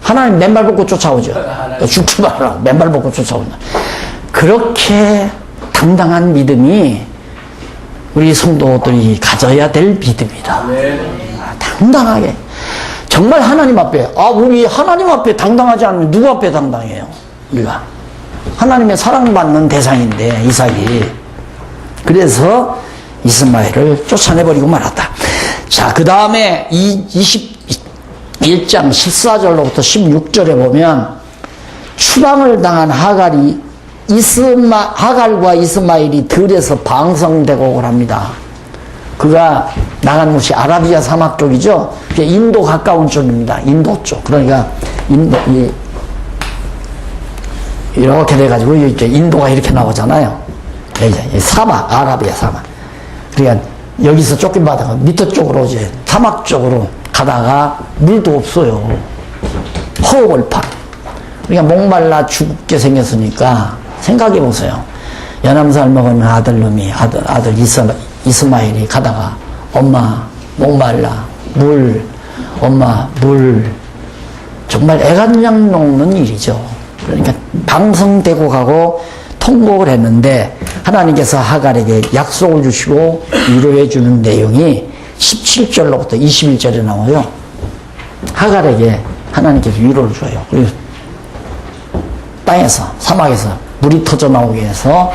하나님 맨발 벗고 쫓아오죠. 죽지 말라고 맨발 벗고 쫓아온다. 그렇게 당당한 믿음이 우리 성도들이 가져야 될 믿음이다. 당당하게. 정말 하나님 앞에, 우리 하나님 앞에 당당하지 않으면 누구 앞에 당당해요? 우리가. 하나님의 사랑받는 대상인데, 이삭이. 그래서 이스마엘을 쫓아내버리고 말았다. 자, 그 다음에 21장 14절로부터 16절에 보면 추방을 당한 하갈과 이스마엘이 들에서 방성대곡을 합니다. 그가 나간 곳이 아라비아 사막 쪽이죠. 인도 가까운 쪽입니다. 인도 쪽. 그러니까 이렇게 돼가지고 이제 인도가 이렇게 나오잖아요. 이제 사막, 아라비아 사막. 그러니까 여기서 쫓겨받아가 밑에 쪽으로 이제 사막 쪽으로 가다가 물도 없어요. 허허벌판. 그러니까 목말라 죽게 생겼으니까 생각해 보세요. 연암살 먹은 아들놈이 아들 이스마엘이 가다가 엄마 목말라 물, 엄마 물. 정말 애간장 녹는 일이죠. 그러니까 방성되고 가고 통곡을 했는데 하나님께서 하갈에게 약속을 주시고 위로해 주는 내용이 17절로부터 21절에 나와요. 하갈에게 하나님께서 위로를 줘요. 그리고 땅에서, 사막에서 물이 터져 나오게 해서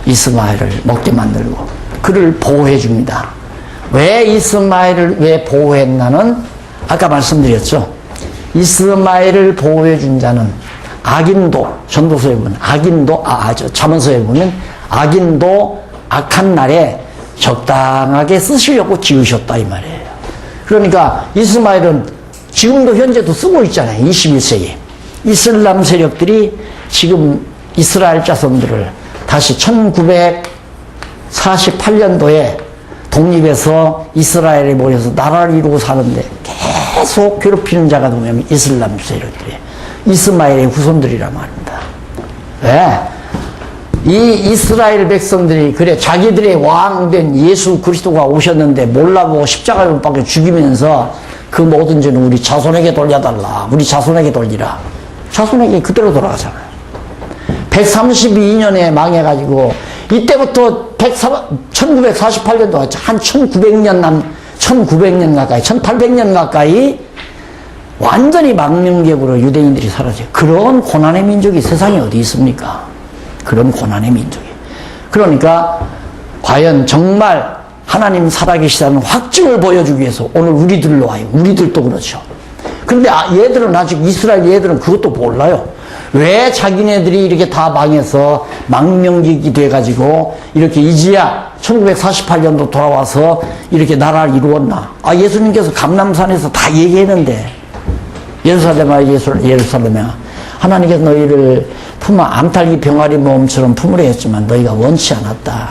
이스마엘을 먹게 만들고 그를 보호해 줍니다. 왜 이스마엘을 왜 보호했나는 아까 말씀드렸죠. 이스마엘을 보호해 준 자는 악인도, 전도서에 보면 악인도, 잠언서에 보면 악인도 악한 날에 적당하게 쓰시려고 지으셨다 이 말이에요. 그러니까 이스마엘은 지금도 현재도 쓰고 있잖아요. 21세기. 이슬람 세력들이 지금 이스라엘 자손들을 다시 1948년도에 독립해서 이스라엘에 모여서 나라를 이루고 사는데 계속 괴롭히는 자가 누구냐면 이슬람 세력들이에요. 이스마엘의 후손들이란 말입니다. 왜? 이 이스라엘 백성들이 그래 자기들의 왕된 예수 그리스도가 오셨는데 몰라보고 십자가에 못 박혀 죽이면서 그 모든 죄는 우리 자손에게 돌려달라. 우리 자손에게 돌리라. 자손에게 그대로 돌아가잖아요. 132년에 망해가지고 이때부터 1948년도 한 1900년 가까이 1800년 가까이 완전히 망명객으로 유대인들이 사라져요. 그런 고난의 민족이 세상에 어디 있습니까? 그런 고난의 민족이. 그러니까 과연 정말 하나님 살아계시다는 확증을 보여주기 위해서 오늘 우리들로 와요. 우리들도 그렇죠. 그런데 얘들은 아직 이스라엘 얘들은 그것도 몰라요. 왜 자기네들이 이렇게 다 망해서 망명객이 돼가지고 이렇게 이제야 1948년도 돌아와서 이렇게 나라를 이루었나. 예수님께서 감람산에서 다 얘기했는데 예루살렘아 예루살렘아 하나님께서 너희를 암탉이 병아리 몸처럼 품으려 했지만 너희가 원치 않았다.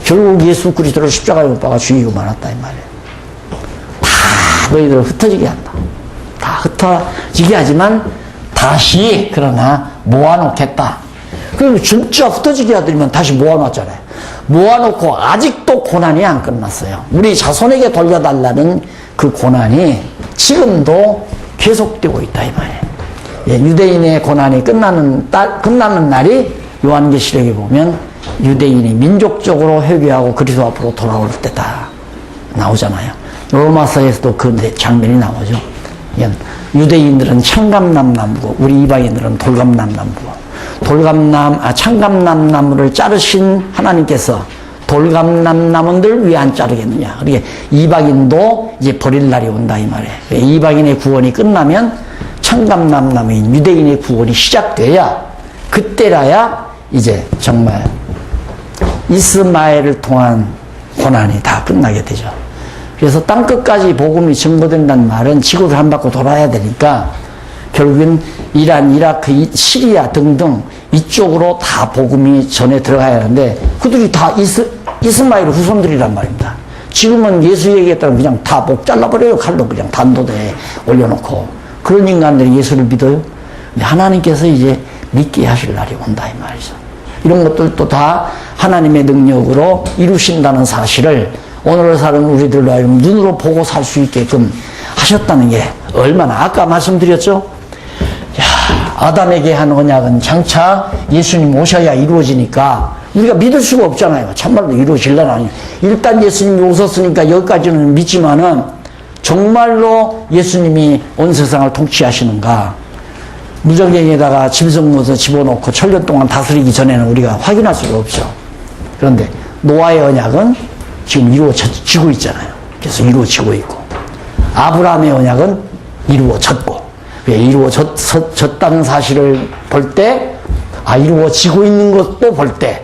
결국 예수 그리스도를 십자가에 못 박아 죽이고 말았다 이 말이에요. 다 너희들을 흩어지게 한다. 다 흩어지게 하지만 다시 그러나 모아놓겠다. 그럼 진짜 흩어지게 하더니만 다시 모아놨잖아요. 모아놓고 아직도 고난이 안 끝났어요. 우리 자손에게 돌려달라는 그 고난이 지금도 계속되고 있다 이 말이에요. 유대인의 고난이 끝나는 날이 요한계시록에 보면 유대인이 민족적으로 회개하고 그리스도 앞으로 돌아올 때다 나오잖아요. 로마서에서도 그 장면이 나오죠. 유대인들은 창감나무고 우리 이방인들은 돌감나무고 창감나무를 자르신 하나님께서 돌감나무들 왜 안 자르겠느냐. 그러니까 이방인도 이제 버릴 날이 온다 이 말이에요. 이방인의 구원이 끝나면 창감나무인 유대인의 구원이 시작돼야 그때라야 이제 정말 이스마엘을 통한 고난이 다 끝나게 되죠. 그래서 땅끝까지 복음이 증거된다는 말은 지구를 한 바퀴 돌아야 되니까 결국은 이란, 이라크, 시리아 등등 이쪽으로 다 복음이 전에 들어가야 하는데 그들이 다 이스마엘 후손들이란 말입니다. 지금은 예수 얘기했다면 그냥 다 목 잘라버려요. 칼로 그냥 단도대에 올려놓고. 그런 인간들이 예수를 믿어요. 근데 하나님께서 이제 믿게 하실 날이 온다 이 말이죠. 이런 것들도 다 하나님의 능력으로 이루신다는 사실을 오늘 사는 우리들로 하여금 눈으로 보고 살 수 있게끔 하셨다는 게 얼마나 아까 말씀드렸죠. 아담에게 한 언약은 장차 예수님 오셔야 이루어지니까 우리가 믿을 수가 없잖아요. 참말로 이루어질려나 아니에요. 일단 예수님이 오셨으니까 여기까지는 믿지만은 정말로 예수님이 온 세상을 통치하시는가. 무적행에다가 짐승 집어넣고 천년 동안 다스리기 전에는 우리가 확인할 수가 없죠. 그런데 노아의 언약은 지금 이루어지고 있잖아요. 그래서 이루어지고 있고 아브라함의 언약은 이루어졌고 이루어졌다는 사실을 볼 때 이루어지고 있는 것도 볼 때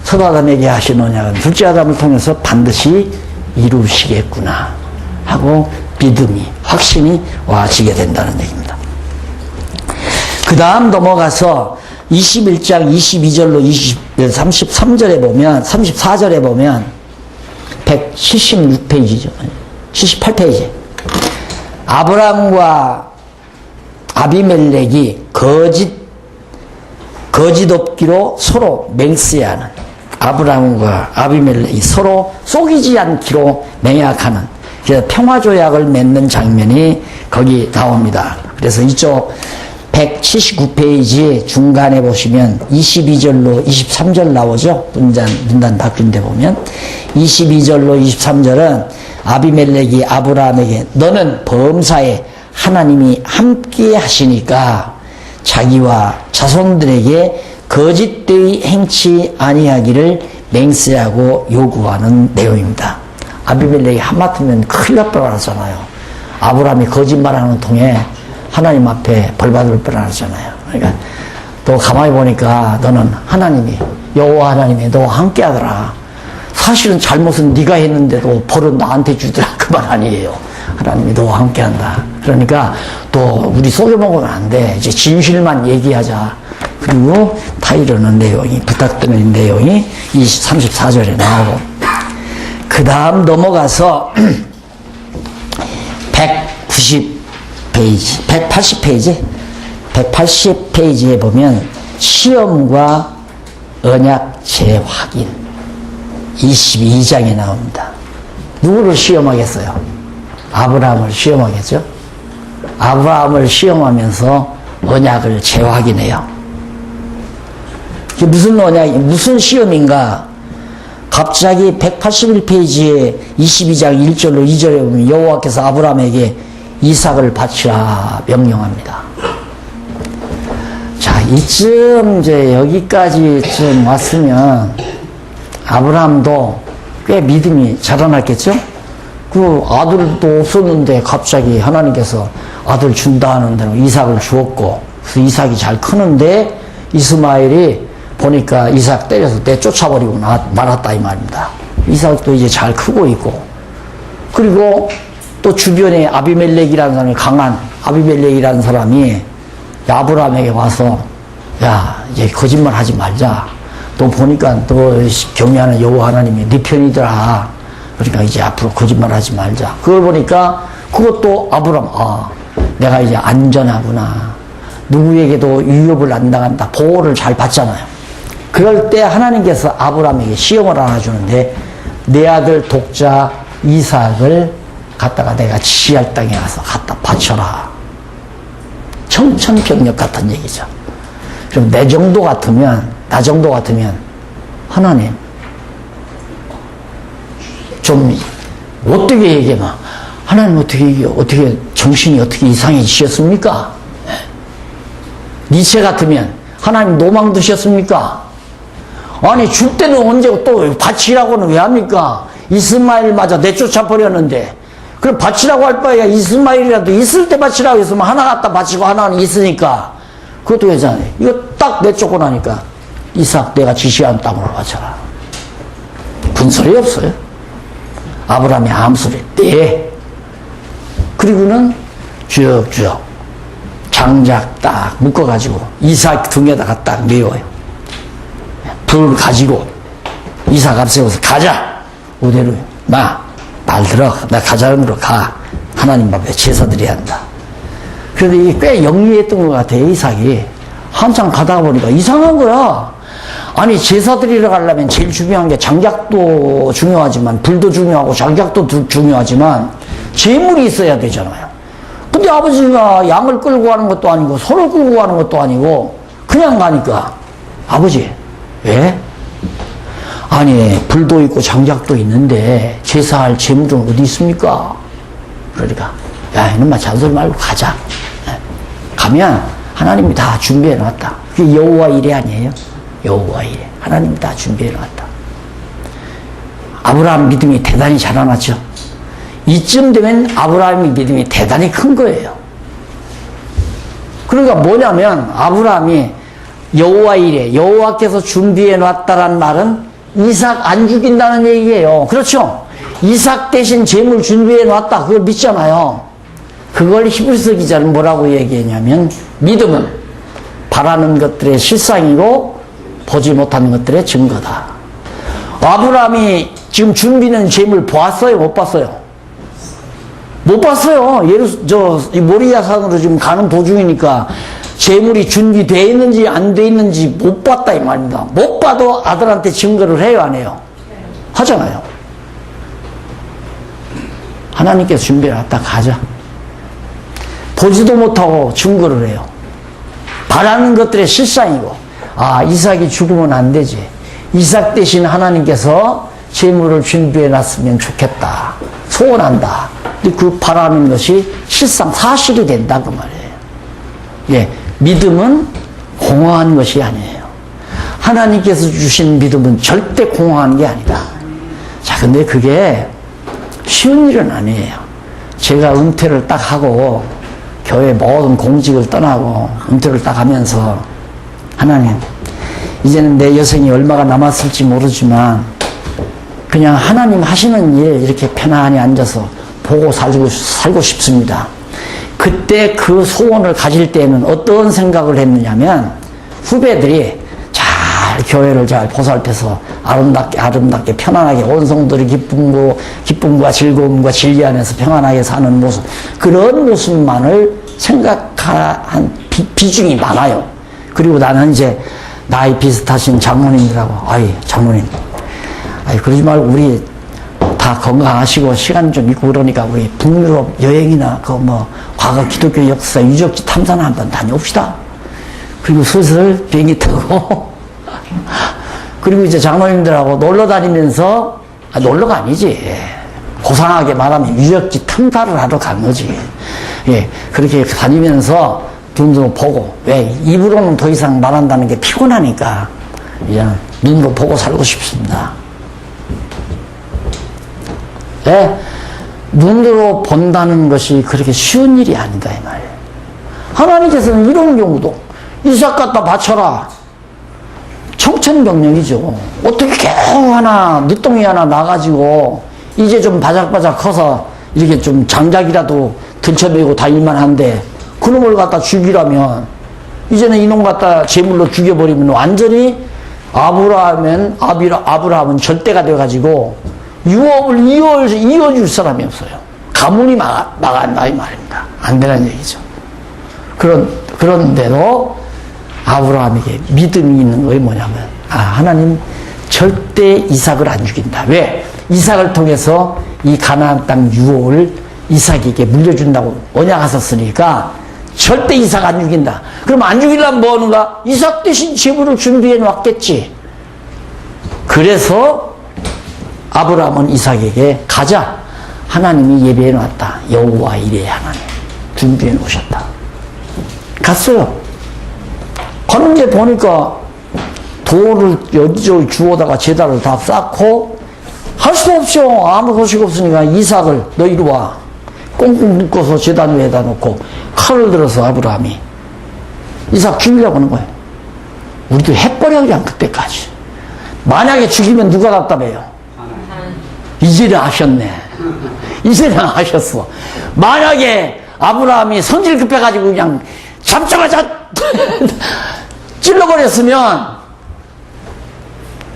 첫 아담에게 하신 언약은 둘째 아담을 통해서 반드시 이루시겠구나 하고 믿음이 확신이 와지게 된다는 얘기입니다. 그 다음 넘어가서 21장 22절로 33절에 보면 34절에 보면 176페이지죠. 78페이지. 아브람과 아비멜렉이 거짓 없기로 서로 맹세하는 아브람과 아비멜렉이 서로 속이지 않기로 맹약하는 그래서 평화조약을 맺는 장면이 거기 나옵니다. 그래서 이쪽 179페이지 중간에 보시면 22절로 23절 나오죠. 문단 바뀐 데 보면 22절로 23절은 아비멜렉이 아브라함에게 너는 범사에 하나님이 함께 하시니까 자기와 자손들에게 거짓되이 행치 아니하기를 맹세하고 요구하는 내용입니다. 아비멜렉이 하마터면 큰일 날 뻔하잖아요. 아브라함이 거짓말하는 통에 하나님 앞에 벌받을 뻔하잖아요. 그러니까 너 가만히 보니까 너는 하나님이 여호와 하나님이 너와 함께하더라. 사실은 잘못은 네가 했는데도 벌은 나한테 주더라 그 말 아니에요. 하나님이 너와 함께 한다. 그러니까 또 우리 속여먹으면 안 돼. 이제 진실만 얘기하자. 그리고 타이르는 내용이, 부탁드리는 내용이 34절에 나오고, 그 다음 넘어가서 190페이지, 180페이지? 180페이지에 보면 시험과 언약 재확인 22장에 나옵니다. 누구를 시험하겠어요? 아브라함을 시험하겠죠? 아브라함을 시험하면서 언약을 재확인해요. 이게 무슨 언약이, 무슨 시험인가? 갑자기 181페이지에 22장 1절로 2절에 보면 여호와께서 아브라함에게 이삭을 바치라 명령합니다. 자, 이쯤 이제 여기까지쯤 왔으면 아브라함도 꽤 믿음이 자라났겠죠? 그 아들도 없었는데 갑자기 하나님께서 아들 준다 하는 대로 이삭을 주었고, 그래서 이삭이 잘 크는데 이스마엘이 보니까 이삭 때려서 내쫓아버리고 말았다 이 말입니다. 이삭도 이제 잘 크고 있고, 그리고 또 주변에 아비멜렉이라는 사람이, 강한 아비멜렉이라는 사람이 아브라함에게 와서, 야, 이제 거짓말 하지 말자. 너 보니까 너 경외하는 여호와 하나님이 네 편이더라. 그러니까 이제 앞으로 거짓말 하지 말자. 그걸 보니까 그것도 아브라함, 아, 내가 이제 안전하구나. 누구에게도 위협을 안 당한다. 보호를 잘 받잖아요. 그럴 때 하나님께서 아브라함에게 시험을 하나 주는데, 내 아들 독자 이삭을 갖다가 내가 지시할 땅에 가서 갖다 바쳐라. 청천벽력 같은 얘기죠. 그럼 나 정도 같으면 하나님 좀 어떻게 얘기해봐. 하나님 어떻게 정신이 어떻게 이상해지셨습니까? 니체 같으면 하나님 노망 드셨습니까? 아니 줄 때는 언제 또 바치라고는 왜 합니까? 이스마엘마저 내쫓아 버렸는데, 그럼 바치라고 할 바에야 이스마엘이라도 있을 때 바치라고 했으면 하나 갖다 바치고 하나는 있으니까 그것도 괜찮아요. 이거 딱 내쫓고 나니까 이삭 내가 지시한 땅으로 바쳐라. 분소리 없어요. 아브라함이 암소리 네. 그리고는 쭉쭉 장작 딱 묶어가지고 이삭 등에다가 딱 메워요. 불 가지고 이삭 앞세워서 가자. 어디로? 말 들어. 나 가자는으로 가. 하나님 앞에 제사 드려야 한다. 그런데 이게 꽤 영리했던 것 같아요, 이삭이. 한참 가다가 보니까 이상한 거야. 아니, 제사 드리러 가려면 제일 중요한 게 장작도 중요하지만, 불도 중요하고, 장작도 중요하지만, 재물이 있어야 되잖아요. 근데 아버지가 양을 끌고 가는 것도 아니고, 소를 끌고 가는 것도 아니고, 그냥 가니까, 아버지, 왜? 아니, 불도 있고 장작도 있는데, 제사할 재물은 어디 있습니까? 그러니까, 야, 이놈아 잔소리 말고 가자. 가면, 하나님이 다 준비해 놨다. 그게 여호와 일이 아니에요? 여호와 일. 하나님이 다 준비해 놨다. 아브라함 믿음이 대단히 자라났죠. 이쯤 되면 아브라함의 믿음이 대단히 큰 거예요. 그러니까 뭐냐면 아브라함이 여호와 일에 여호와께서 준비해 놨다란 말은 이삭 안 죽인다는 얘기예요. 그렇죠? 이삭 대신 재물 준비해 놨다. 그걸 믿잖아요. 그걸 히브리서 기자는 뭐라고 얘기했냐면, 믿음은 바라는 것들의 실상이고 보지 못하는 것들의 증거다. 아브라함이 지금 준비는 재물 보았어요? 못 봤어요? 못 봤어요. 이 모리아 산으로 지금 가는 도중이니까 재물이 준비되어 있는지 안 되어 있는지 못 봤다 이 말입니다. 못 봐도 아들한테 증거를 해요, 안 해요? 하잖아요. 하나님께서 준비해놨다 가자. 보지도 못하고 증거를 해요. 바라는 것들의 실상이고, 아, 이삭이 죽으면 안 되지. 이삭 대신 하나님께서 재물을 준비해놨으면 좋겠다. 소원한다. 근데 그 바라는 것이 실상 사실이 된다 그 말이에요. 예, 믿음은 공허한 것이 아니에요. 하나님께서 주신 믿음은 절대 공허한 게 아니다. 자, 근데 그게 쉬운 일은 아니에요. 제가 은퇴를 딱 하고 교회 모든 공직을 떠나고 은퇴를 딱 하면서, 하나님, 이제는 내 여생이 얼마가 남았을지 모르지만 그냥 하나님 하시는 일 이렇게 편안히 앉아서 보고 살고 싶습니다. 그때 그 소원을 가질 때는 어떤 생각을 했느냐면 후배들이 잘 교회를 잘 보살펴서 아름답게 편안하게 온 성도들이 기쁨과 즐거움과 진리 안에서 평안하게 사는 모습, 그런 모습만을 생각한 비중이 많아요. 그리고 나는 이제 나이 비슷하신 장모님들하고, 장모님, 그러지 말고 우리 다 건강하시고 시간 좀 있고 그러니까 우리 북유럽 여행이나 과거 기독교 역사 유적지 탐사나 한번 다녀옵시다. 그리고 슬슬 비행기 타고 그리고 이제 장로님들하고 놀러 다니면서, 놀러가 아니지, 고상하게 말하면 유적지 탐사를 하러 간 거지. 예, 그렇게 다니면서 눈으로 보고, 왜 입으로는 더 이상 말한다는 게 피곤하니까 이제 눈으로 보고 살고 싶습니다. 네? 눈으로 본다는 것이 그렇게 쉬운 일이 아니다 이 말이에요. 하나님께서는 이런 경우도 이삭 갖다 바쳐라, 청천벽력이죠. 어떻게 겨우 하나 늦둥이 하나 나가지고 이제 좀 바작바작 커서 이렇게 좀 장작이라도 들쳐매고 다닐만 한데 그놈을 갖다 죽이라면, 이제는 이놈 갖다 제물로 죽여버리면 완전히 아브라함은 절대가 돼가지고 유업을 이어줄 사람이 없어요. 가문이 나간다 이 말입니다. 안 되는 얘기죠. 그런데도 아브라함에게 믿음이 있는 것이 뭐냐면, 하나님 절대 이삭을 안 죽인다. 왜? 이삭을 통해서 이 가나안 땅 유업을 이삭에게 물려준다고 언약하셨으니까 절대 이삭 안 죽인다. 그럼 안 죽이려면 뭐 하는가? 이삭 대신 제물을 준비해 놨겠지. 그래서 아브라함은 이삭에게 가자, 하나님이 예배해 놨다. 여호와 이레 하나님 준비해 놓으셨다. 갔어요. 가는데 보니까 돌을 여기저기 주워다가 제단을 다 쌓고, 할 수 없죠. 아무 소식 없으니까 이삭을 너 이리 와, 꽁꽁 묶어서 제단 위에다 놓고 칼을 들어서 아브라함이 이삭 죽이려고 하는 거예요. 우리도 해버려 그냥 그때까지. 만약에 죽이면 누가 답답해요? 이제는 아셨네. 이제는 아셨어. 만약에 아브라함이 성질 급해가지고 그냥 잡자마자 찔러버렸으면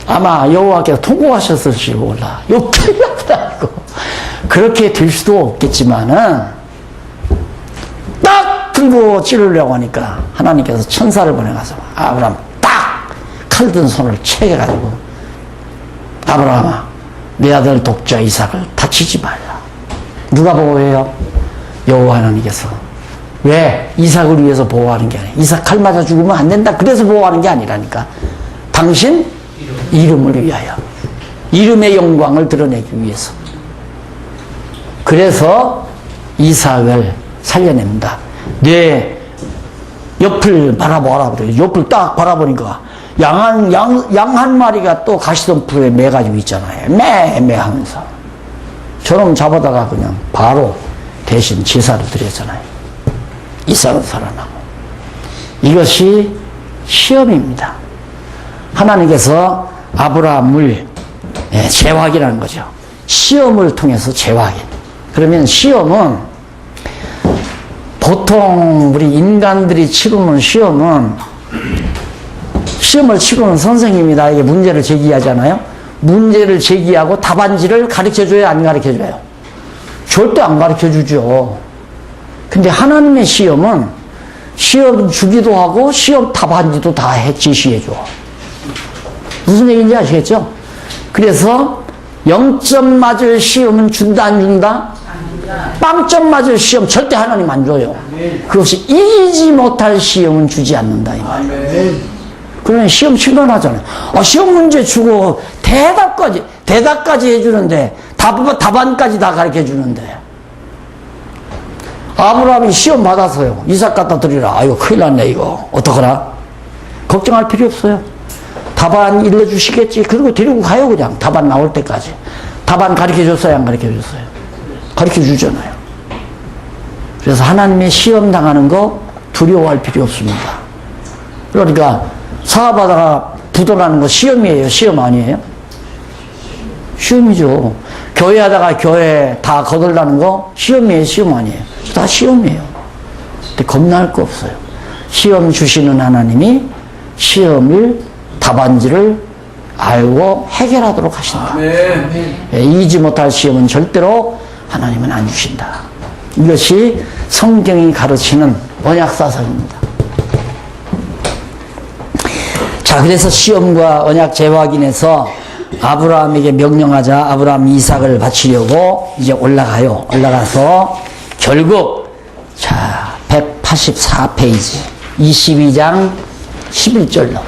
아마 여호와께서 통곡하셨을지 몰라. 이거 큰일 났다 이거. 그렇게 될 수도 없겠지만은 딱 들고 찌르려고 하니까 하나님께서 천사를 보내가서 아브라함 딱 칼 든 손을 채가지고, 아브라함아, 내 아들 독자 이삭을 다치지 말라. 누가 보호해요? 여호와 하나님께서. 왜? 이삭을 위해서 보호하는 게 아니야. 이삭 칼 맞아 죽으면 안 된다, 그래서 보호하는 게 아니라니까. 당신 이름을 위하여, 이름의 영광을 드러내기 위해서. 그래서 이삭을 살려냅니다. 내 옆을 바라보라 그래요. 옆을 딱 바라보니까 양 한 마리가 또 가시덤불에 매가지고 있잖아요. 매 하면서. 저놈 잡아다가 그냥 바로 대신 제사를 드렸잖아요. 이삭은 살아나고. 이것이 시험입니다. 하나님께서 아브라함을 재확이라는 거죠. 시험을 통해서 재확인. 그러면 시험은 보통 우리 인간들이 치르는 시험을 치고는 선생님이 나에게 문제를 제기하잖아요. 문제를 제기하고 답안지를 가르쳐줘요, 안 가르쳐줘요? 절대 안 가르쳐주죠. 근데 하나님의 시험은 시험 주기도 하고 시험 답안지도 다 제시해줘. 무슨 얘기인지 아시겠죠? 그래서 0점 맞을 시험은 준다 안 준다? 빵점 맞을 시험 절대 하나님 안 줘요. 그것이 이기지 못할 시험은 주지 않는다 이 말이에요. 그러면 시험 실현하잖아요. 시험 문제 주고 대답까지 해주는데, 답안까지 다 가르쳐 주는데. 아브라함이 시험 받았어요. 이삭 갖다 드리라. 이거 큰일 났네 이거. 어떡하나? 걱정할 필요 없어요. 답안 일러주시겠지. 그리고 데리고 가요 그냥. 답안 나올 때까지. 답안 가르쳐 줬어요, 안 가르쳐 줬어요? 가르쳐 주잖아요. 그래서 하나님의 시험 당하는 거 두려워할 필요 없습니다. 그러니까 사업하다가 부도나는 거 시험이에요, 시험 아니에요? 시험이죠. 교회 하다가 교회 다 거덜나는 거 시험이에요, 시험 아니에요. 다 시험이에요. 근데 겁날 거 없어요. 시험 주시는 하나님이 시험을 답안지를 알고 해결하도록 하신다. 예, 이기지 못할 시험은 절대로 하나님은 안 주신다. 이것이 성경이 가르치는 언약사상입니다. 자, 그래서 시험과 언약 재확인해서 아브라함에게 명령하자 아브라함 이삭을 바치려고 이제 올라가요. 올라가서 결국 자 184페이지 22장 11절로